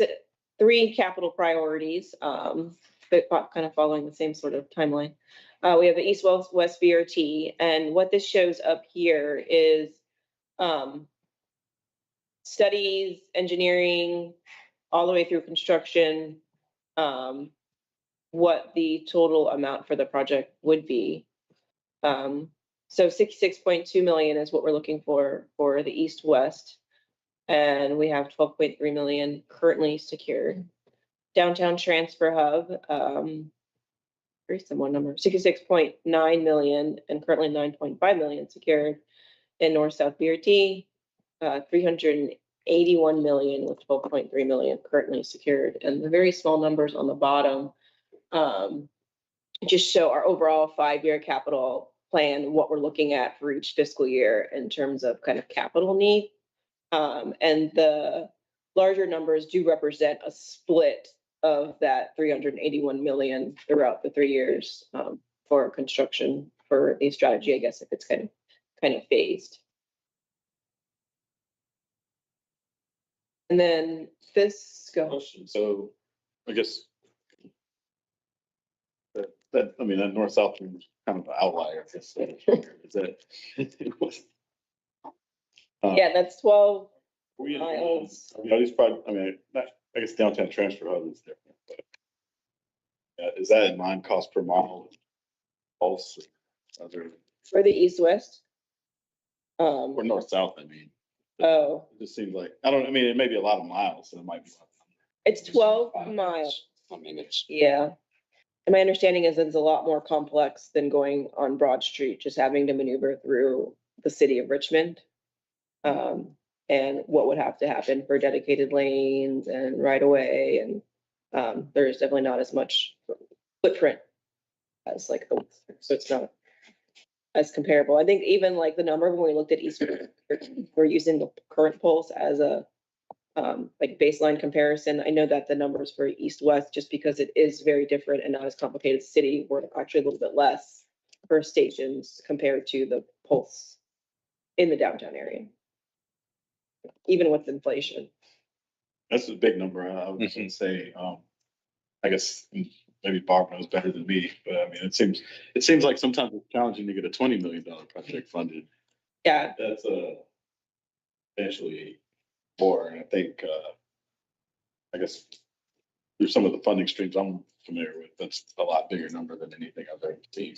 three capital priorities, but kind of following the same sort of timeline. We have the East-West BRT, and what this shows up here is studies, engineering, all the way through construction, what the total amount for the project would be. So 66.2 million is what we're looking for the East-West. And we have 12.3 million currently secured. Downtown Transfer Hub, very similar number, 66.9 million and currently 9.5 million secured. In North-South BRT, 381 million with 12.3 million currently secured. And the very small numbers on the bottom just show our overall 5-year capital plan, what we're looking at for each fiscal year in terms of kind of capital need. And the larger numbers do represent a split of that 381 million throughout the 3 years for construction for a strategy, I guess, if it's kind of phased. And then this goes. Question, so I guess that, I mean, that north-south is kind of an outlier. Is that? Yeah, that's 12 We, miles. I mean, are these probably, I mean, I guess downtown transfer hub is different, but is that in line cost per mile? Also, other, For the east-west. or north-south, I mean. Oh, It just seems like, I don't, I mean, it may be a lot of miles, so it might be. it's 12 miles. I mean, it's. Yeah. And my understanding is it's a lot more complex than going on Broad Street, just having to maneuver through the city of Richmond. And what would have to happen for dedicated lanes and right away, and there's definitely not as much footprint as like the, so it's not as comparable. I think even like the number when we looked at East, we're using the current pulse as a like baseline comparison. I know that the numbers for East-West, just because it is very different and not as complicated city, were actually a little bit less per stations compared to the pulse in the downtown area. Even with inflation. That's a big number. I was gonna say, I guess maybe Barb knows better than me, but I mean, it seems like sometimes it's challenging to get a $20 million project funded. Yeah. That's potentially more, and I think, I guess through some of the funding streams I'm familiar with, that's a lot bigger number than anything I've ever seen.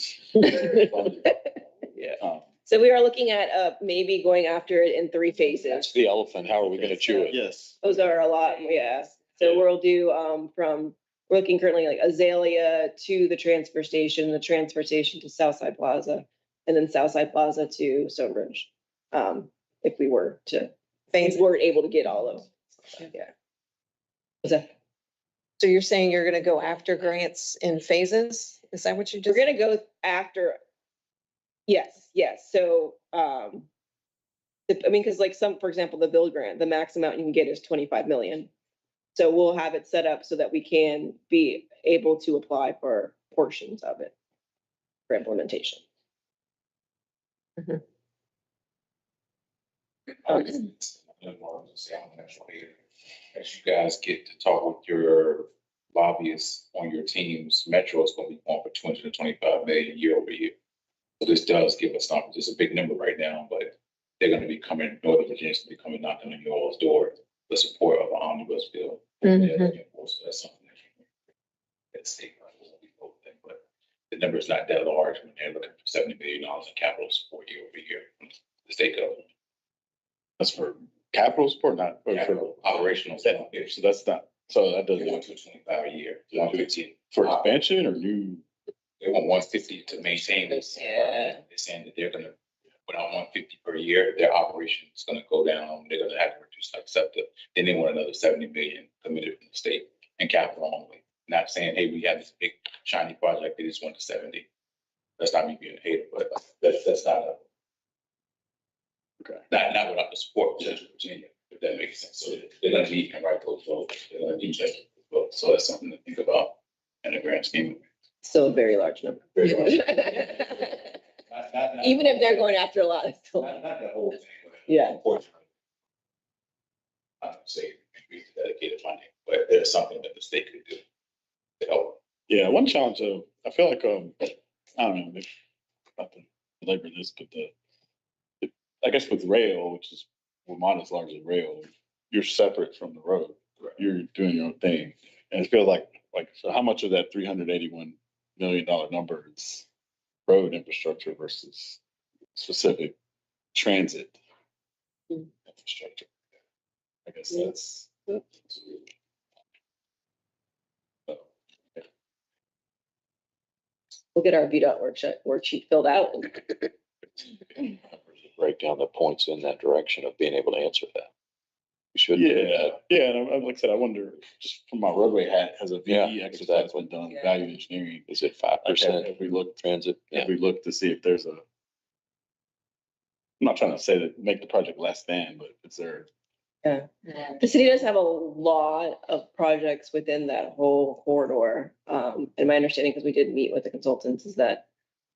Yeah. So we are looking at maybe going after it in 3 phases. That's the elephant. How are we gonna chew it? Yes. Those are a lot, yeah. So we'll do we're looking currently like Azalea to the transfer station to Southside Plaza, and then Southside Plaza to Stonebridge. If we were to, if we weren't able to get all of, yeah. Is that? So you're saying you're gonna go after grants in phases? Is that what you We're just? gonna go after. Yes. So, I mean, cause like for example, the build grant, the max amount you can get is 25 million. So we'll have it set up so that we can be able to apply for portions of it for implementation. As you guys get to talk with your lobbyists on your teams, Metro is going to be going for 225 million year over year. So this does give us something. It's a big number right now, but they're going to be coming, Northern Virginia's going to be coming knocking on your all's door, the support of an omnibus bill. Mhm. So that's something that state level will be voting, but the number is not that large when they're looking for $70 million in capital support year over year from the state government. That's for capital support, not for Operational. So that's not, so that doesn't. 225 a year, 150 For expansion or new? They want 150 to maintain this. Yeah. They're saying that they're gonna, without 150 per year, their operation is gonna go down. They're gonna have to reduce like SEPTA. Then they want another 70 million committed from the state and capital only. Not saying, hey, we have this big shiny project, they just went to 70. That's not me being a hater, but that's not a. Okay. Not without the support of Central Virginia, if that makes sense. So they let me can write those votes, they let me check those votes. So that's something to think about in the grand scheme. Still a very large number. Very large. Even if they're going after a lot, it's still. Not the whole thing. But Yeah. unfortunately, I don't say increase dedicated funding, but there's something that the state could do to help. Yeah, one challenge though, I feel like, I don't know, maybe not to belabor this, but I guess with rail, which is, Vermont is largely rail, you're separate from the road. You're doing your own thing. And it feels like, so how much of that $381 million number is road infrastructure versus specific transit infrastructure? I guess that's. We'll get our VDOT worksheet filled out. Break down the points in that direction of being able to answer that. We should. Yeah, and like I said, I wonder, just from my roadway hat, has a Yeah, VE exercise exactly. been done, Yeah. value engineering? Is it 5% Have we looked, transit? Yeah. have we looked to see if there's a, I'm not trying to say that make the project less than, but is there? Yeah. The city does have a lot of projects within that whole corridor. And my understanding, because we did meet with the consultants, is that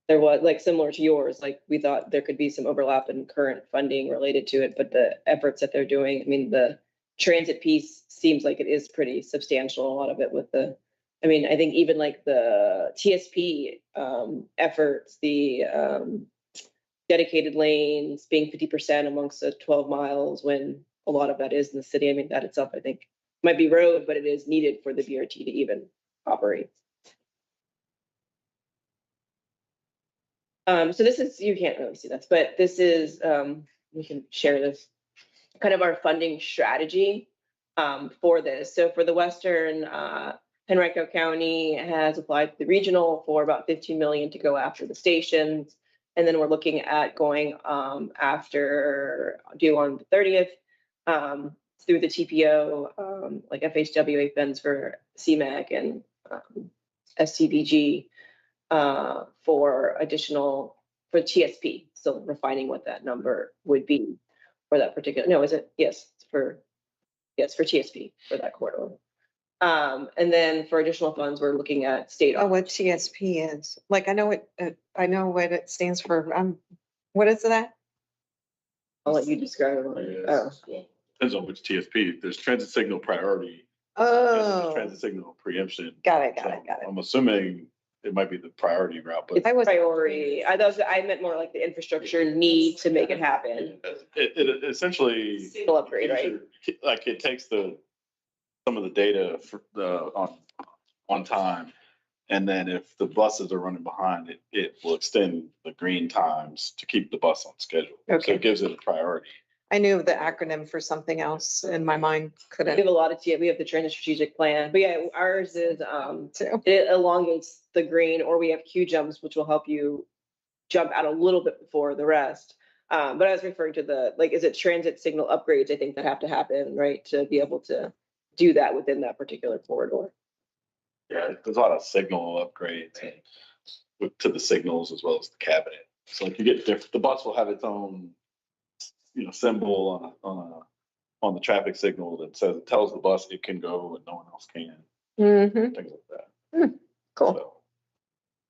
there was, like, similar to yours, like, we thought there could be some overlap in current funding related to it, but the efforts that they're doing, I mean, the transit piece seems like it is pretty substantial, a lot of it with the, I mean, I think even like the TSP efforts, the dedicated lanes being 50% amongst the 12 miles when a lot of that is in the city. I mean, that itself, I think, might be road, but it is needed for the BRT to even operate. So this is, you can't really see this, but this is, we can share this, kind of our funding strategy for this. So for the Western, Henrico County has applied to the regional for about 15 million to go after the stations. And then we're looking at going after due on the 30th through the TPO, like FHWA funds for CMAC and SCBG for additional, for TSP. So refining what that number would be for that particular, no, is it? Yes, for TSP for that corridor. And then for additional funds, we're looking at state. Oh, what TSP is, like, I know what it stands for. What is that? I'll let you describe it. Oh, Depends on which TSP, there's transit signal priority. and there's Oh, Transit signal preemption. got it. So I'm assuming it might be the priority route, but. I was, priority. I meant more like the infrastructure need to make it happen. It essentially. Signal upgrade, right? Like it takes some of the data for on time. And then if the buses are running behind, it will extend the green times to keep the bus on schedule. So Okay. it gives it a priority. I knew the acronym for something else and my mind We couldn't. have a lot of, we have the transit strategic plan, but yeah, ours is, too. it elongates the green, or we have Q jumps, which will help you jump out a little bit before the rest. But I was referring to the, like, is it transit signal upgrades, I think, that have to happen, right, to be able to do that within that particular corridor. Yeah, there's a lot of signal upgrades to the signals as well as the cabinet. So like you get different, the bus will have its own, symbol on the traffic signal that says, it tells the bus it can go and no one else can, Mm-hmm. things like that. Cool. So,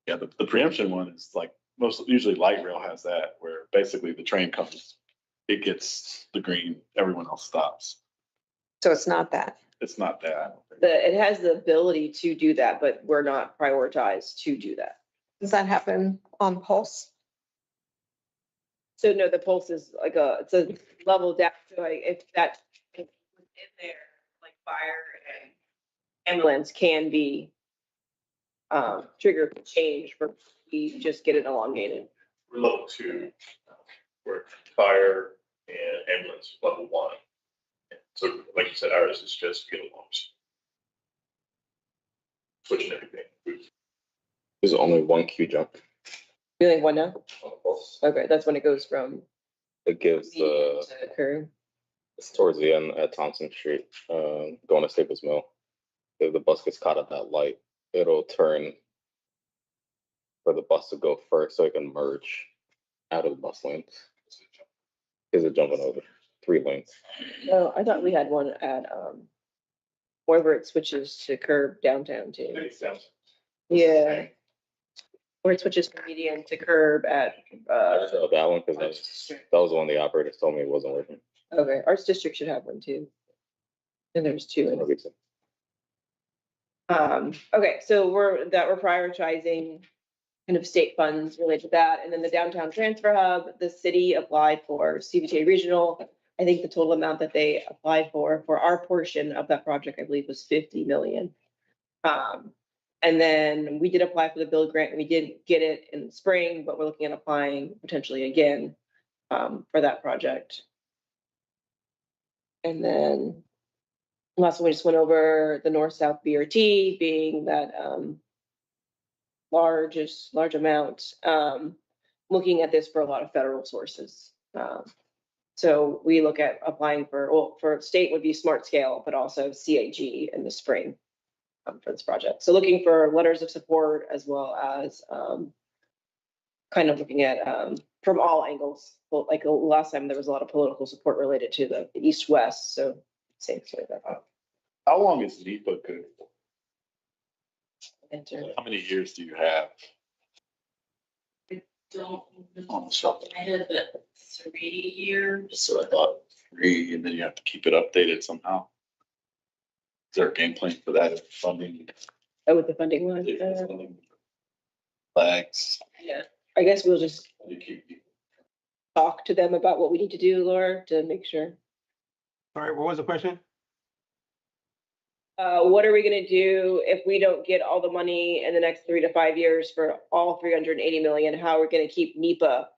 yeah, the preemption one is like usually light rail has that, where basically the train comes, it gets the green, everyone else stops. So it's not that. It's not that. I don't think. It has the ability to do that, but we're not prioritized to do that. Does that happen on Pulse? So no, the pulse is like it's a level down, so like if that in there, like fire and ambulance can be triggered to change for, we just get it elongated. We're level 2, we're fire and ambulance level 1. So like you said, ours is just get along. Switching everything. There's only one queue jump. You think one now? Okay, that's when it goes from It gives to curve. it's towards the end at Thompson Street, going to Staples Mill. if the bus gets caught at that light, it'll turn for the bus to go first so it can merge out of the bus lanes. Is it jumping over 3 lanes? No, I thought we had one at, wherever it switches to curb downtown too. Yeah. Where it switches from median to curb at, That one, because that was the one the operators told me it wasn't working. okay, Arts District should have one too. And there's two in it. Okay, so we're prioritizing kind of state funds related to that. And then the downtown transfer hub, the city applied for CBTA regional. I think the total amount that they applied for our portion of that project, I believe, was 50 million. And then we did apply for the build grant and we did get it in the spring, but we're looking at applying potentially again for that project. And then last one, we just went over the north-south BRT being that large amount, looking at this for a lot of federal sources. So we look at applying for state would be Smart Scale, but also CAG in the spring for this project. So looking for letters of support as well as kind of looking at from all angles. Well, like last time, there was a lot of political support related to the east-west, so same sort of that. How long is NEPA good for? Enter. How many years do you have? Don't On know, the shelf. I had but 3 years. So I thought 3, and then you have to keep it updated somehow. Is there a game plan for that funding? Oh, with the funding one? Flags? Yeah, I guess we'll just You keep talk to them about what we need to do, Laura, to make sure. Sorry, what was the question? What are we gonna do if we don't get all the money in the next 3 to 5 years for all 380 million? How are we gonna keep NEPA?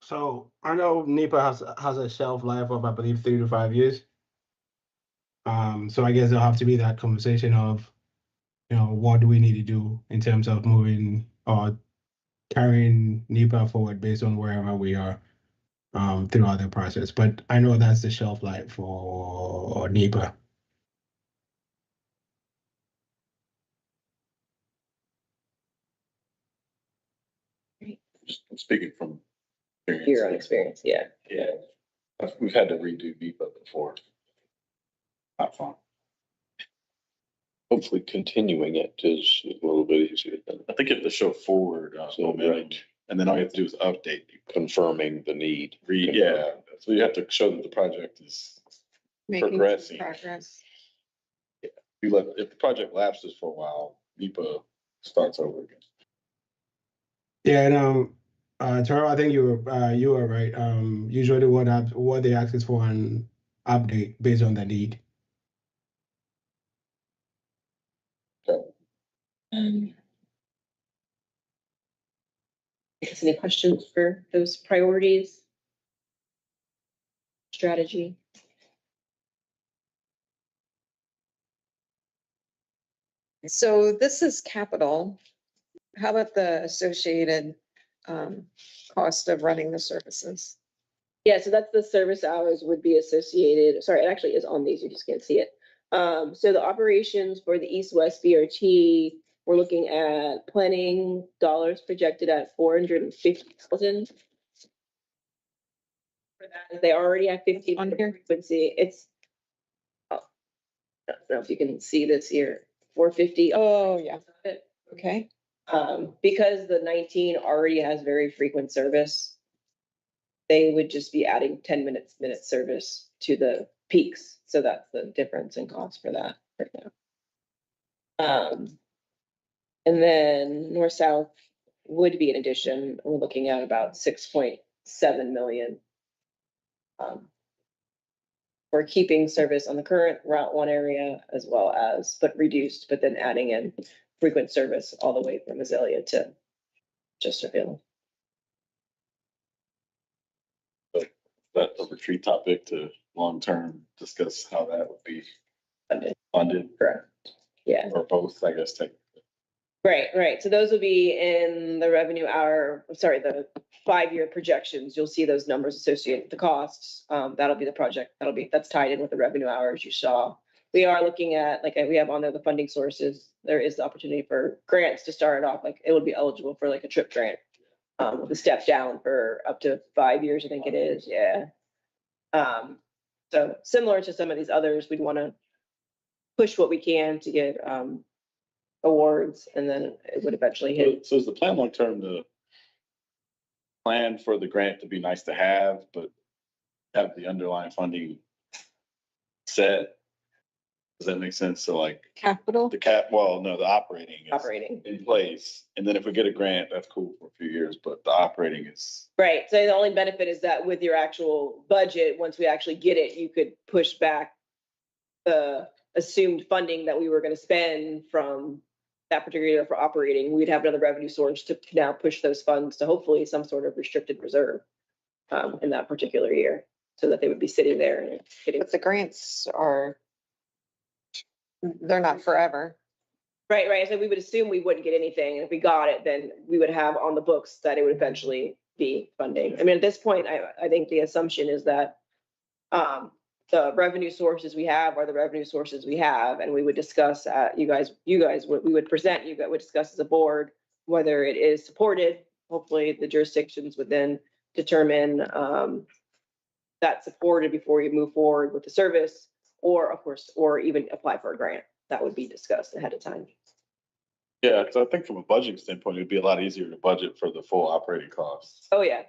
So I know NEPA has a shelf life of, I believe, 3 to 5 years. So I guess there'll have to be that conversation of, what do we need to do in terms of moving or carrying NEPA forward based on wherever we are throughout the process. But I know that's the shelf life for NEPA. speaking from Your own experience, yeah. Yeah, we've had to redo NEPA before. Not fun. Hopefully continuing it is a little bit easier than I think you have to show forward momentum, and then all you have to do is update. confirming the need. Yeah, so you have to show that the project is Making some progressing. progress. If the project lapses for a while, NEPA starts over again. Yeah, and Tara, I think you were right. Usually what they ask is for an update based on the need. Guess any questions for those priorities? Strategy? So this is capital. How about the associated cost of running the services? Yeah, so that's the service hours would be associated, sorry, it actually is on these, you just can't see it. So the operations for the East-West BRT, we're looking at planning dollars projected at 450,000. For that, they already have 50 On here? frequency, it's. I don't know if you can see this here, 450. Oh, yeah. Okay. Because the 19 already has very frequent service, they would just be adding 10 minute service to the peaks. So that's the difference in cost for that right now. And then north-south would be an addition. We're looking at about 6.7 million. For keeping service on the current Route 1 area as well as, but reduced, but then adding in frequent service all the way from Azalea to Chesterfield. That's a retreat topic to long-term discuss how that would be funded. Correct. Yeah. Or both, I guess, technically. Right. So those will be in the the 5-year projections. You'll see those numbers associated with the costs. That'll be the project. That's tied in with the revenue hours you saw we are looking at, like, we have on there the funding sources. There is the opportunity for grants to start it off, like, it would be eligible for like a trip grant. With a step down for up to 5 years, I think it is, yeah. So similar to some of these others, we'd want to push what we can to get, awards, and then it would eventually hit. So is the plan long-term to plan for the grant to be nice to have, but have the underlying funding set? Does that make sense? So like Capital? the the operating is Operating. in place. And then if we get a grant, that's cool for a few years, but the operating is, Right, so the only benefit is that with your actual budget, once we actually get it, you could push back the assumed funding that we were gonna spend from that particular year for operating. We'd have another revenue source to now push those funds to hopefully some sort of restricted reserve in that particular year, so that they would be sitting there and getting. But the grants are, they're not forever. Right, so we would assume we wouldn't get anything, and if we got it, then we would have on the books that it would eventually be funding. I mean, at this point, I think the assumption is that the revenue sources we have are the revenue sources we have, and we would discuss, we would present, you guys would discuss as a board whether it is supported. Hopefully, the jurisdictions would then determine that's supported before you move forward with the service, or of course, or even apply for a grant. That would be discussed ahead of time. yeah, because I think from a budgeting standpoint, it'd be a lot easier to budget for the full operating costs Oh, yeah,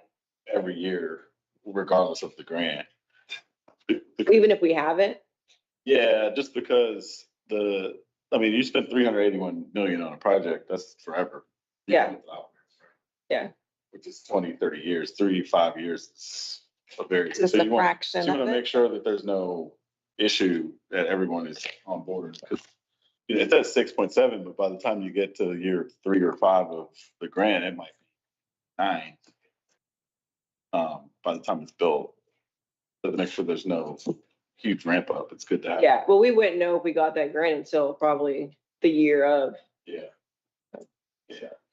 every year, regardless of the grant. even if we have it. Yeah, just because you spent 381 million on a project, that's forever. Yeah. Yeah. Which is 20, 30 years, 3 to 5 years. It's a very. Just so a you want- fraction so you of want to it. make sure that there's no issue, that everyone is on board. Because it's at 6.7, but by the time you get to year 3 or 5 of the grant, it might be 9. By the time it's built, so to make sure there's no huge ramp up, it's good to have. Yeah, well, we wouldn't know if we got that grant until probably the year of. Yeah.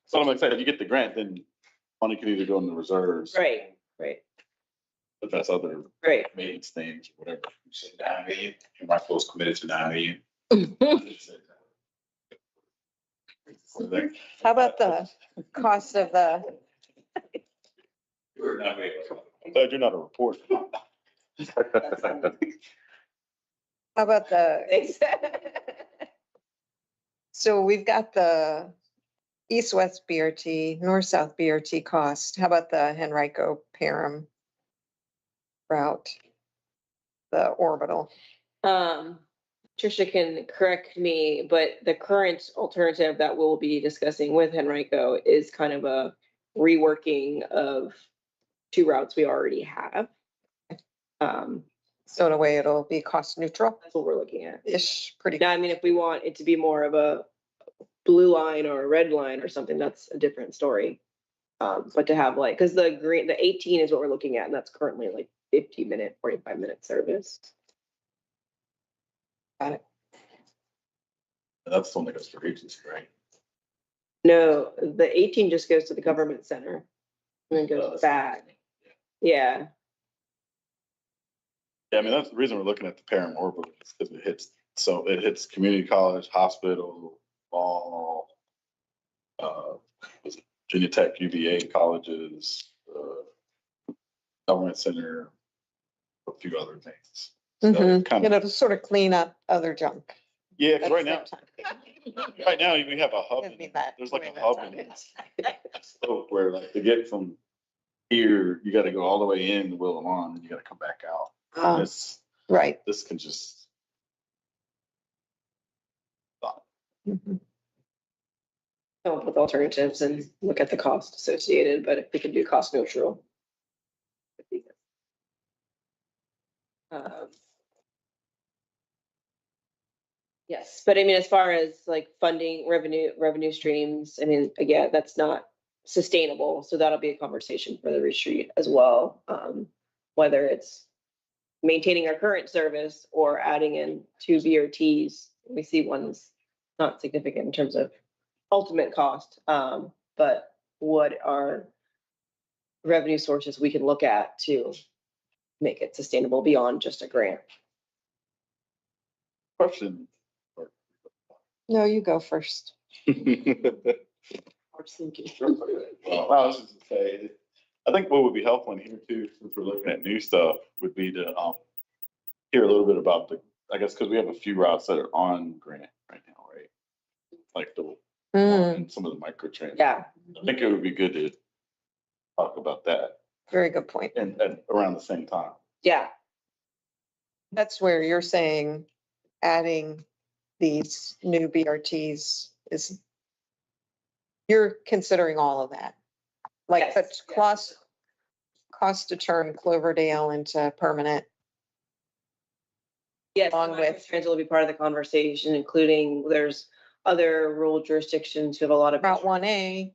So I'm excited, if you get the grant, then money can either go in the reserves. Right. But that's other Right. maintenance things, whatever. You said 9 million, and my close committed to 9 million. How about the cost of the, You're not ready. I'm glad you're not a reporter. how about so we've got the east-west BRT, north-south BRT cost. How about the Henrico Parham route? The orbital. Tricia can correct me, but the current alternative that we'll be discussing with Henrico is kind of a reworking of 2 routes we already have. So in a way, it'll be cost neutral That's what we're looking at. ish, pretty. Now, I mean, if we want it to be more of a blue line or a red line or something, that's a different story. But to have like, because the 18 is what we're looking at, and that's currently like 50-minute, 45-minute service. Got it. That's the one that goes to Regency, right? No, the 18 just goes to the government center and then goes back. Yeah, Yeah, I mean, that's the reason we're looking at the Parham orbital, is because it hits community college, hospital, mall, Virginia Tech, UVA colleges, government center, a few other things. So Mhm. kind You of- know, to sort of clean up other junk. Yeah, because at right the now, same time. right now, we have a hub, Didn't mean that there's like the a way hub that in sounded. Slope where like to get from here, you gotta go all the way in to Willamon, and you gotta come back out. Ah, Right. This can just. Mhm. come up with alternatives and look at the cost associated, but if we can do cost neutral. it'd be good. Yes, but I mean, as far as like funding revenue streams, I mean, again, that's not sustainable. So that'll be a conversation for the retreat as well. Whether it's maintaining our current service or adding in 2 BRTs. We see one's not significant in terms of ultimate cost, but what are revenue sources we can look at to make it sustainable beyond just a grant? Question. No, you go first. I was thinking. Well, I was just to say, I think what would be helpful in here too, since we're looking at new stuff, would be to hear a little bit about the, I guess, because we have a few routes that are on grant right now, right? Like the and some of the micro trains. Yeah, I think it would be good to talk about that Very good point. and around the same time. yeah, That's where you're saying adding these new BRTs is, you're considering all of that. Like the Yes, cost to turn Cloverdale into permanent. yes. Along with- Transit will be part of the conversation, including there's other rural jurisdictions who have a lot of. Route 1A,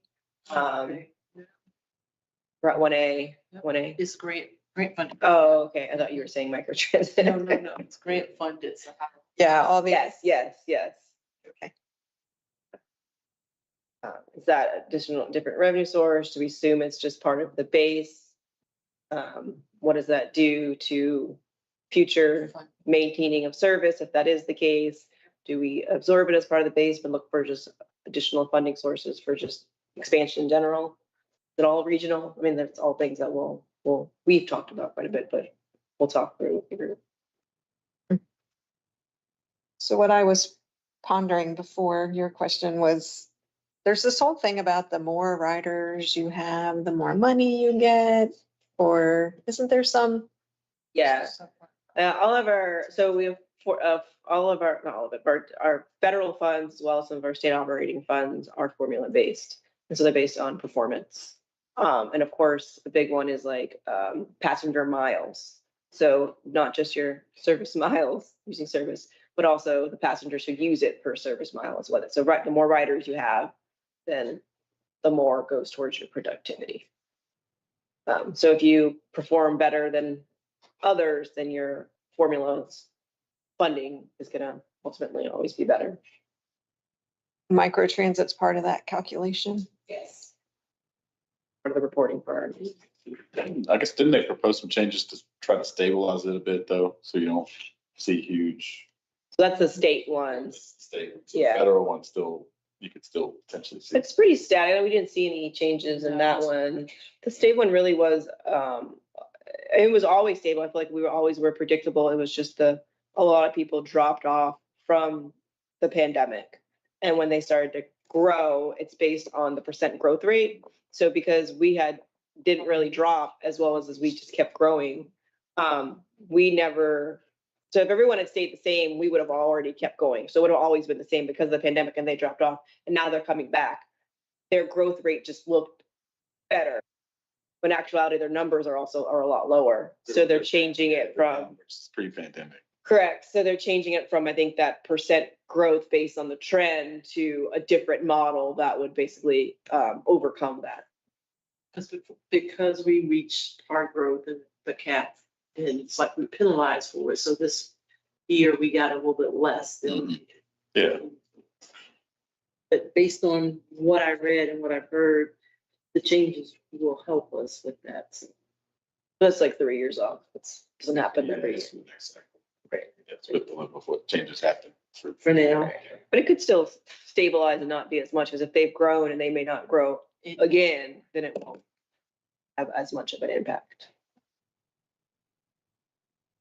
Um, Route 1A, 1A. It's grant funded. Oh, okay. I thought you were saying microtransit. No, it's grant funded. So yeah, all the. Yes. Okay. Is that different revenue source? Do we assume it's just part of the base? What does that do to future maintaining of service? If that is the case, do we absorb it as part of the base, but look for just additional funding sources for just expansion in general? Is it all regional? I mean, that's all things that we've talked about quite a bit, but we'll talk through. So what I was pondering before your question was, there's this whole thing about the more riders you have, the more money you get, or isn't there some? Yeah. All of our, so we have all of our, not all of it, but our federal funds, as well as some of our state operating funds are formula based. And so they're based on performance. And of course, the big one is like passenger miles. So not just your service miles using service, but also the passengers who use it per service mile as well. So the more riders you have, then the more goes towards your productivity. So if you perform better than others, then your formula's funding is gonna ultimately always be better. Microtransit's part of that calculation. Yes. Part of the reporting part. I guess, didn't they propose some changes to try to stabilize it a bit though? So you don't see huge. So that's the state ones. State. Yeah. Federal one still, you could still potentially see. It's pretty static. We didn't see any changes in that one. The state one really was, it was always stable. I feel like we were predictable. It was just a lot of people dropped off from the pandemic. And when they started to grow, it's based on the percent growth rate. So because we didn't really drop as well as we just kept growing, so if everyone had stayed the same, we would have already kept going. So it would have always been the same because of the pandemic and they dropped off and now they're coming back. Their growth rate just looked better. But in actuality, their numbers are a lot lower. So they're changing it from. Pre-pandemic. Correct. So they're changing it from, I think, that percent growth based on the trend to a different model that would basically overcome that. Because we reached our growth and the cap, and it's like we penalized for it. So this year we got a little bit less than. Yeah. But based on what I read and what I've heard, the changes will help us with that. So That's like 3 years off. It doesn't happen every year. Right. That's with the limit before changes happen. for now. But it could still stabilize and not be as much as if they've grown and they may not grow again, then it won't have as much of an impact.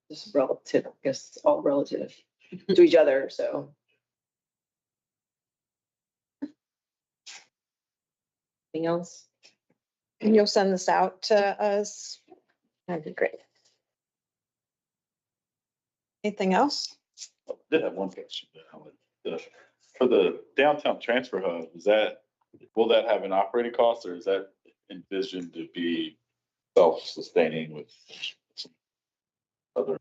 This is relative, I guess it's all relative to each other, so. Anything else? And you'll send this out to us. That'd be great. Anything else? I did have one question. For the downtown transfer hub, will that have an operating cost or is that envisioned to be self-sustaining with some other?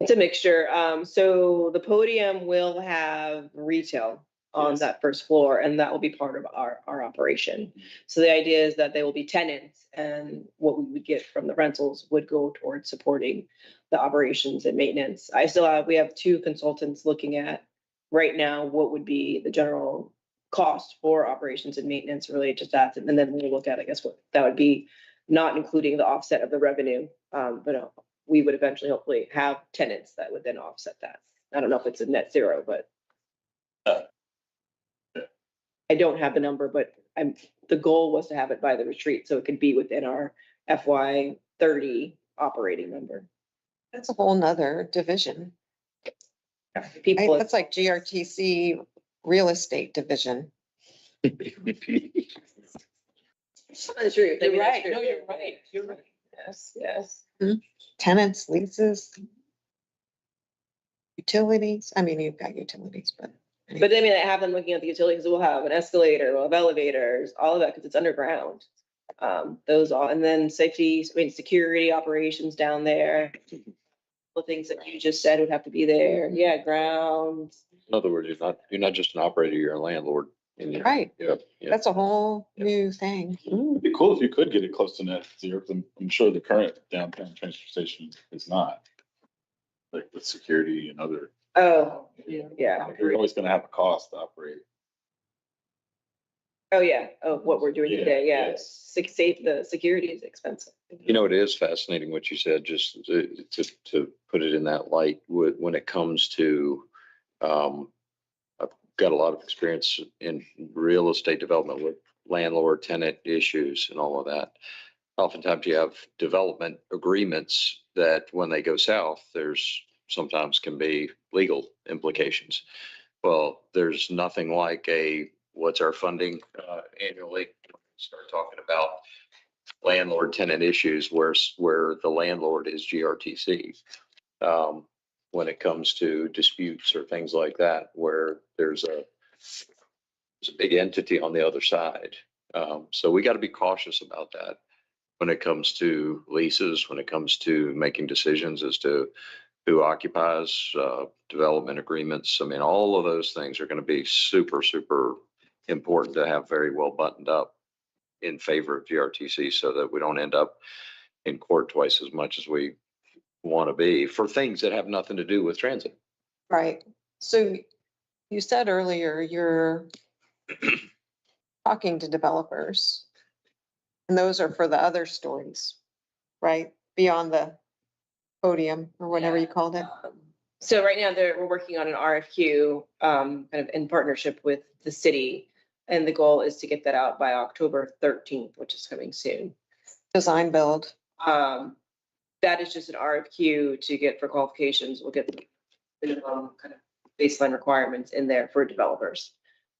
It's a mixture. So the podium will have retail on Yes. that first floor, and that will be part of our operation. So the idea is that they will be tenants, and what we would get from the rentals would go towards supporting the operations and maintenance. We have 2 consultants looking at right now what would be the general cost for operations and maintenance related to that. And then we'll look at, I guess, what that would be, not including the offset of the revenue. But we would eventually hopefully have tenants that would then offset that. I don't know if it's a net zero, but Yeah. I don't have the number, but the goal was to have it by the retreat, so it could be within our FY 30 operating number. That's a whole nother division. Right? People, That's like GRTC real estate division. that's true. I mean, You're that's right. true. No, you're right. You're right. Yes, yes. Tenants, leases. Utilities, I mean, you've got utilities, but. But I mean, I have them looking at the utilities, we'll have an escalator, we'll have elevators, all of that, because it's underground. Those all, and then safety, I mean, security operations down there. The things that you just said would have to be there, yeah, grounds. In other words, you're not just an operator, you're a landlord. Right, Yeah, yeah. that's a whole new thing. It'd be cool if you could get it close to net zero. 'Cause I'm sure the current downtown transportation is not. Like with security and other, Oh, yeah, you're always gonna have a cost to operate. oh, yeah, oh, what we're doing Yeah, today, yeah, yeah. safe, the security is expensive. You know, it is fascinating what you said, just to put it in that light, when it comes to, I've got a lot of experience in real estate development with landlord tenant issues and all of that. Oftentimes you have development agreements that when they go south, there's sometimes can be legal implications. Well, there's nothing like what's our funding annually? Start talking about landlord tenant issues where the landlord is GRTC. When it comes to disputes or things like that, where there's a big entity on the other side. So we got to be cautious about that when it comes to leases, when it comes to making decisions as to who occupies, development agreements. I mean, all of those things are going to be super, super important to have very well buttoned up in favor of GRTC so that we don't end up in court twice as much as we want to be for things that have nothing to do with transit. Right, so you said earlier, you're talking to developers. And those are for the other stories, right? Beyond the podium or whatever you called it. So right now we're working on an RFQ, kind of in partnership with the city. And the goal is to get that out by October 13th, which is coming soon. Design build. That is just an RFQ to get for qualifications. We'll get the kind of baseline requirements in there for developers.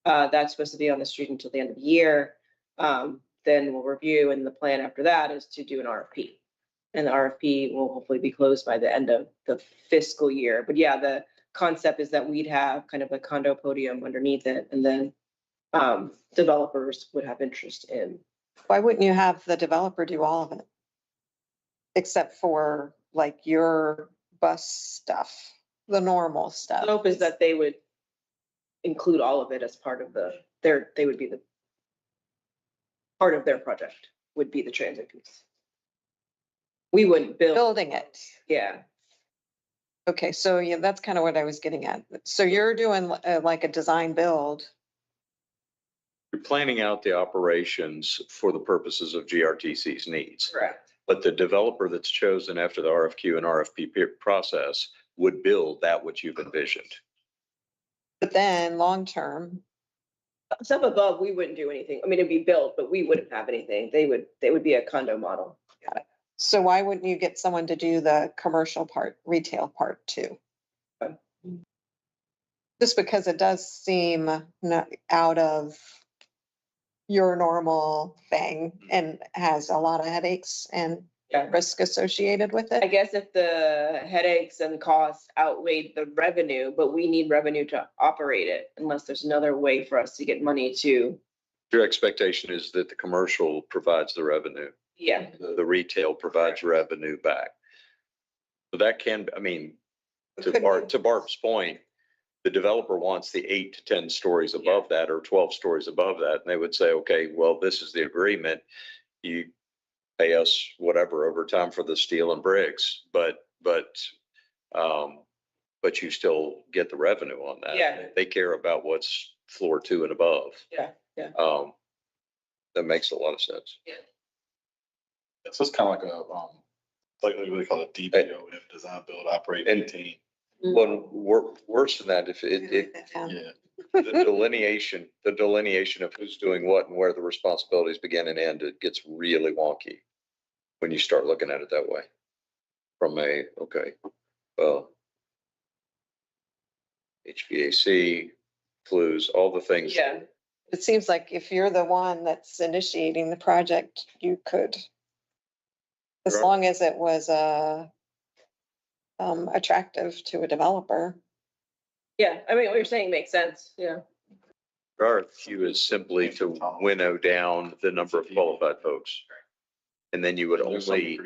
That's supposed to be on the street until the end of the year. Then we'll review, and the plan after that is to do an RFP. And the RFP will hopefully be closed by the end of the fiscal year. But yeah, the concept is that we'd have kind of a condo podium underneath it, and then developers would have interest in. Why wouldn't you have the developer do all of it? Except for like your bus stuff, the normal stuff. The hope is that they would include all of it as part of they would be the part of their project would be the transit piece. We wouldn't build, Building it. yeah. Okay, so yeah, that's kind of what I was getting at. So you're doing like a design build. You're planning out the operations for the purposes of GRTC's needs. Correct. But the developer that's chosen after the RFQ and RFP process would build that which you've envisioned. But then long-term, Stuff above, we wouldn't do anything. I mean, it'd be built, but we wouldn't have anything. They would be a condo model. so why wouldn't you get someone to do the commercial part, retail part too? Just because it does seem not out of your normal thing and has a lot of headaches and Yeah. risk associated with I it. guess if the headaches and costs outweighed the revenue, but we need revenue to operate it unless there's another way for us to get money to, Your expectation is that the commercial provides the revenue, yeah. the retail provides revenue back. So that can, I mean, to Barb's point, the developer wants the 8 to 10 stories above that or 12 stories above that. And they would say, okay, well, this is the agreement. You pay us whatever over time for the steel and bricks, but you still get the revenue on that. Yeah. They care about what's floor 2 and above. Yeah. That makes a lot of sense. So it's kind of like like what they call a DBO, design, build, operate, And- maintain. Well, worse than that, if it, the delineation of who's doing what and where the responsibilities begin and end, it gets really wonky when you start looking at it that way. From okay, well, HVAC, flues, all the things. Yeah. It seems like if you're the one that's initiating the project, you could, as Right. long as it was attractive to a developer. Yeah, I mean, what you're saying makes sense, yeah. RFQ is simply to winnow down the number of qualified folks. And then you would only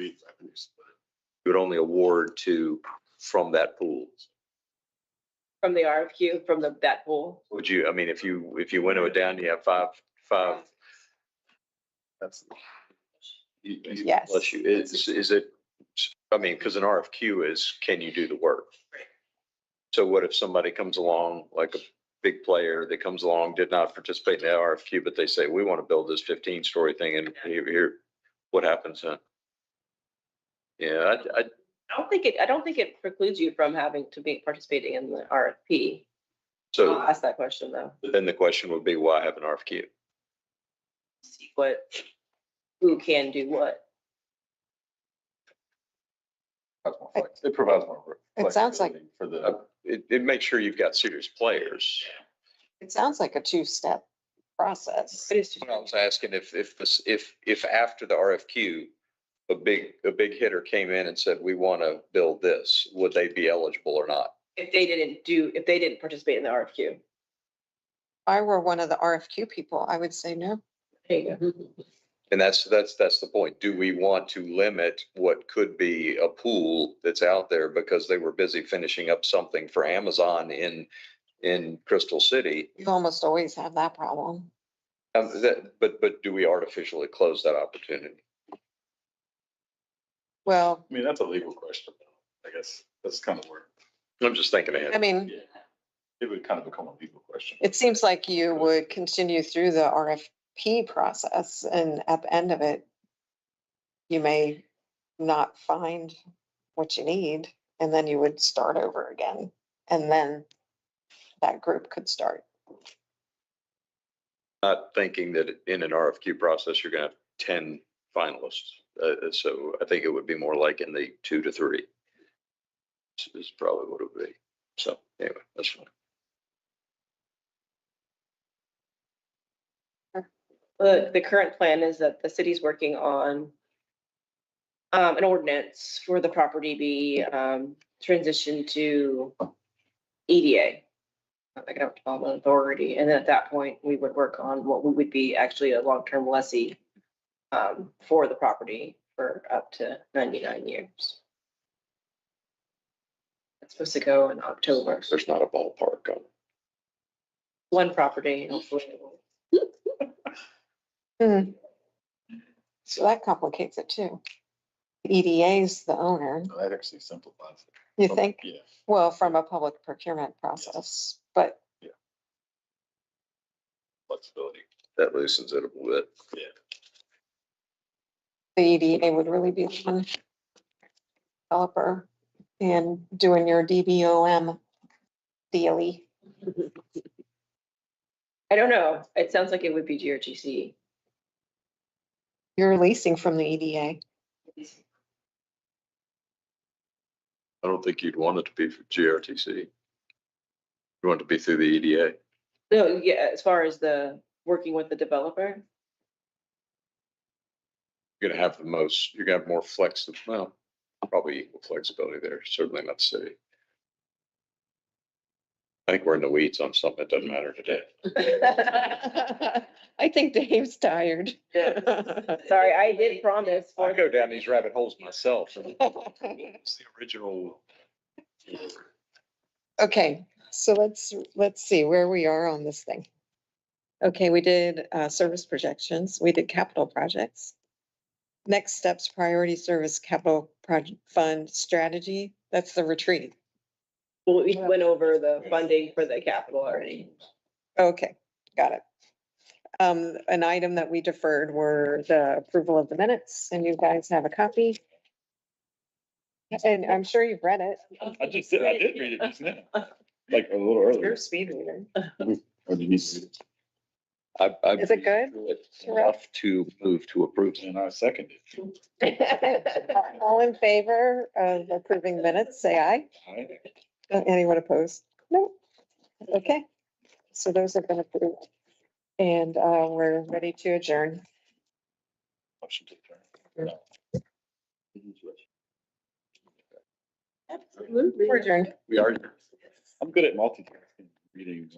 award from that pool. From the RFQ, from that pool. Would you, I mean, if you winnow it down, you have five. That's. Yes. Bless you. Is it, I mean, because an RFQ is, can you do the work? So what if somebody comes along, like a big player that comes along, did not participate in the RFQ, but they say, we want to build this 15-story thing, and here, what happens then? Yeah, I don't think it precludes you from having to be participating in the RFP. so I'll ask that question though. then the question would be, why have an RFQ? See who can do what. It provides more. It sounds like- flexibility For the. It makes sure you've got serious players. It sounds like a two-step process. It is. I was asking if after the RFQ, a big hitter came in and said, we want to build this, would they be eligible or not? If they didn't participate in the RFQ. If I were one of the RFQ people, I would say no. There you go. And that's the point. Do we want to limit what could be a pool that's out there because they were busy finishing up something for Amazon in Crystal City? You almost always have that problem. But do we artificially close that opportunity? Well, I mean, that's a legal question. I guess that's kind of where. I'm just thinking ahead. I mean, Yeah. It would kind of become a legal question. it seems like you would continue through the RFP process, and at the end of it, you may not find what you need, and then you would start over again. And then that group could start. Not thinking that in an RFQ process, you're gonna have 10 finalists. So I think it would be more like in the 2 to 3. Is probably what it would be. So anyway, that's fine. The current plan is that the city's working on an ordinance for the property be transitioned to EDA, economic development authority, and then at that point, we would work on what we would be actually a long-term lessee for the property for up to 99 years. It's supposed to go in October. There's not a ballpark on it. One property, hopefully. It will. So that complicates it too. EDA's the owner, That actually simplifies it. you think? Yeah. Well, from a public procurement process, but Flexibility. That loosens it a little bit. Yeah. the EDA would really be the one developer and doing your DBOM daily. I don't know. It sounds like it would be GRTC. You're leasing from the E EDA. I don't think you'd want it to be for GRTC. You want it to be through the E EDA. No, yeah, as far as the working with the developer. You're gonna have you're gonna have more well, probably equal flexibility there, certainly not the city. I think we're in the weeds on something that doesn't matter today. I think Dave's tired. Sorry, I did promise. I go down these rabbit holes myself. It's the original. Okay, so let's see where we are on this thing. Okay, we did service projections, we did capital projects. Next steps, priority service capital project fund strategy, that's the retreat. Well, we went over the funding for the capital already. Okay, got it. An item that we deferred were the approval of the minutes, and you guys have a copy. And I'm sure you've read it. I did read it just now, like a little earlier. You're a speed reader. Or do you need to read it? I Is it good? Enough to move to approve. And I seconded it. All in favor of approving minutes, say aye. Anyone opposed? No. Okay. So those have been approved. And we're ready to adjourn. Motion to adjourn. We're adjourned. We are. I'm good at multitasking, reading.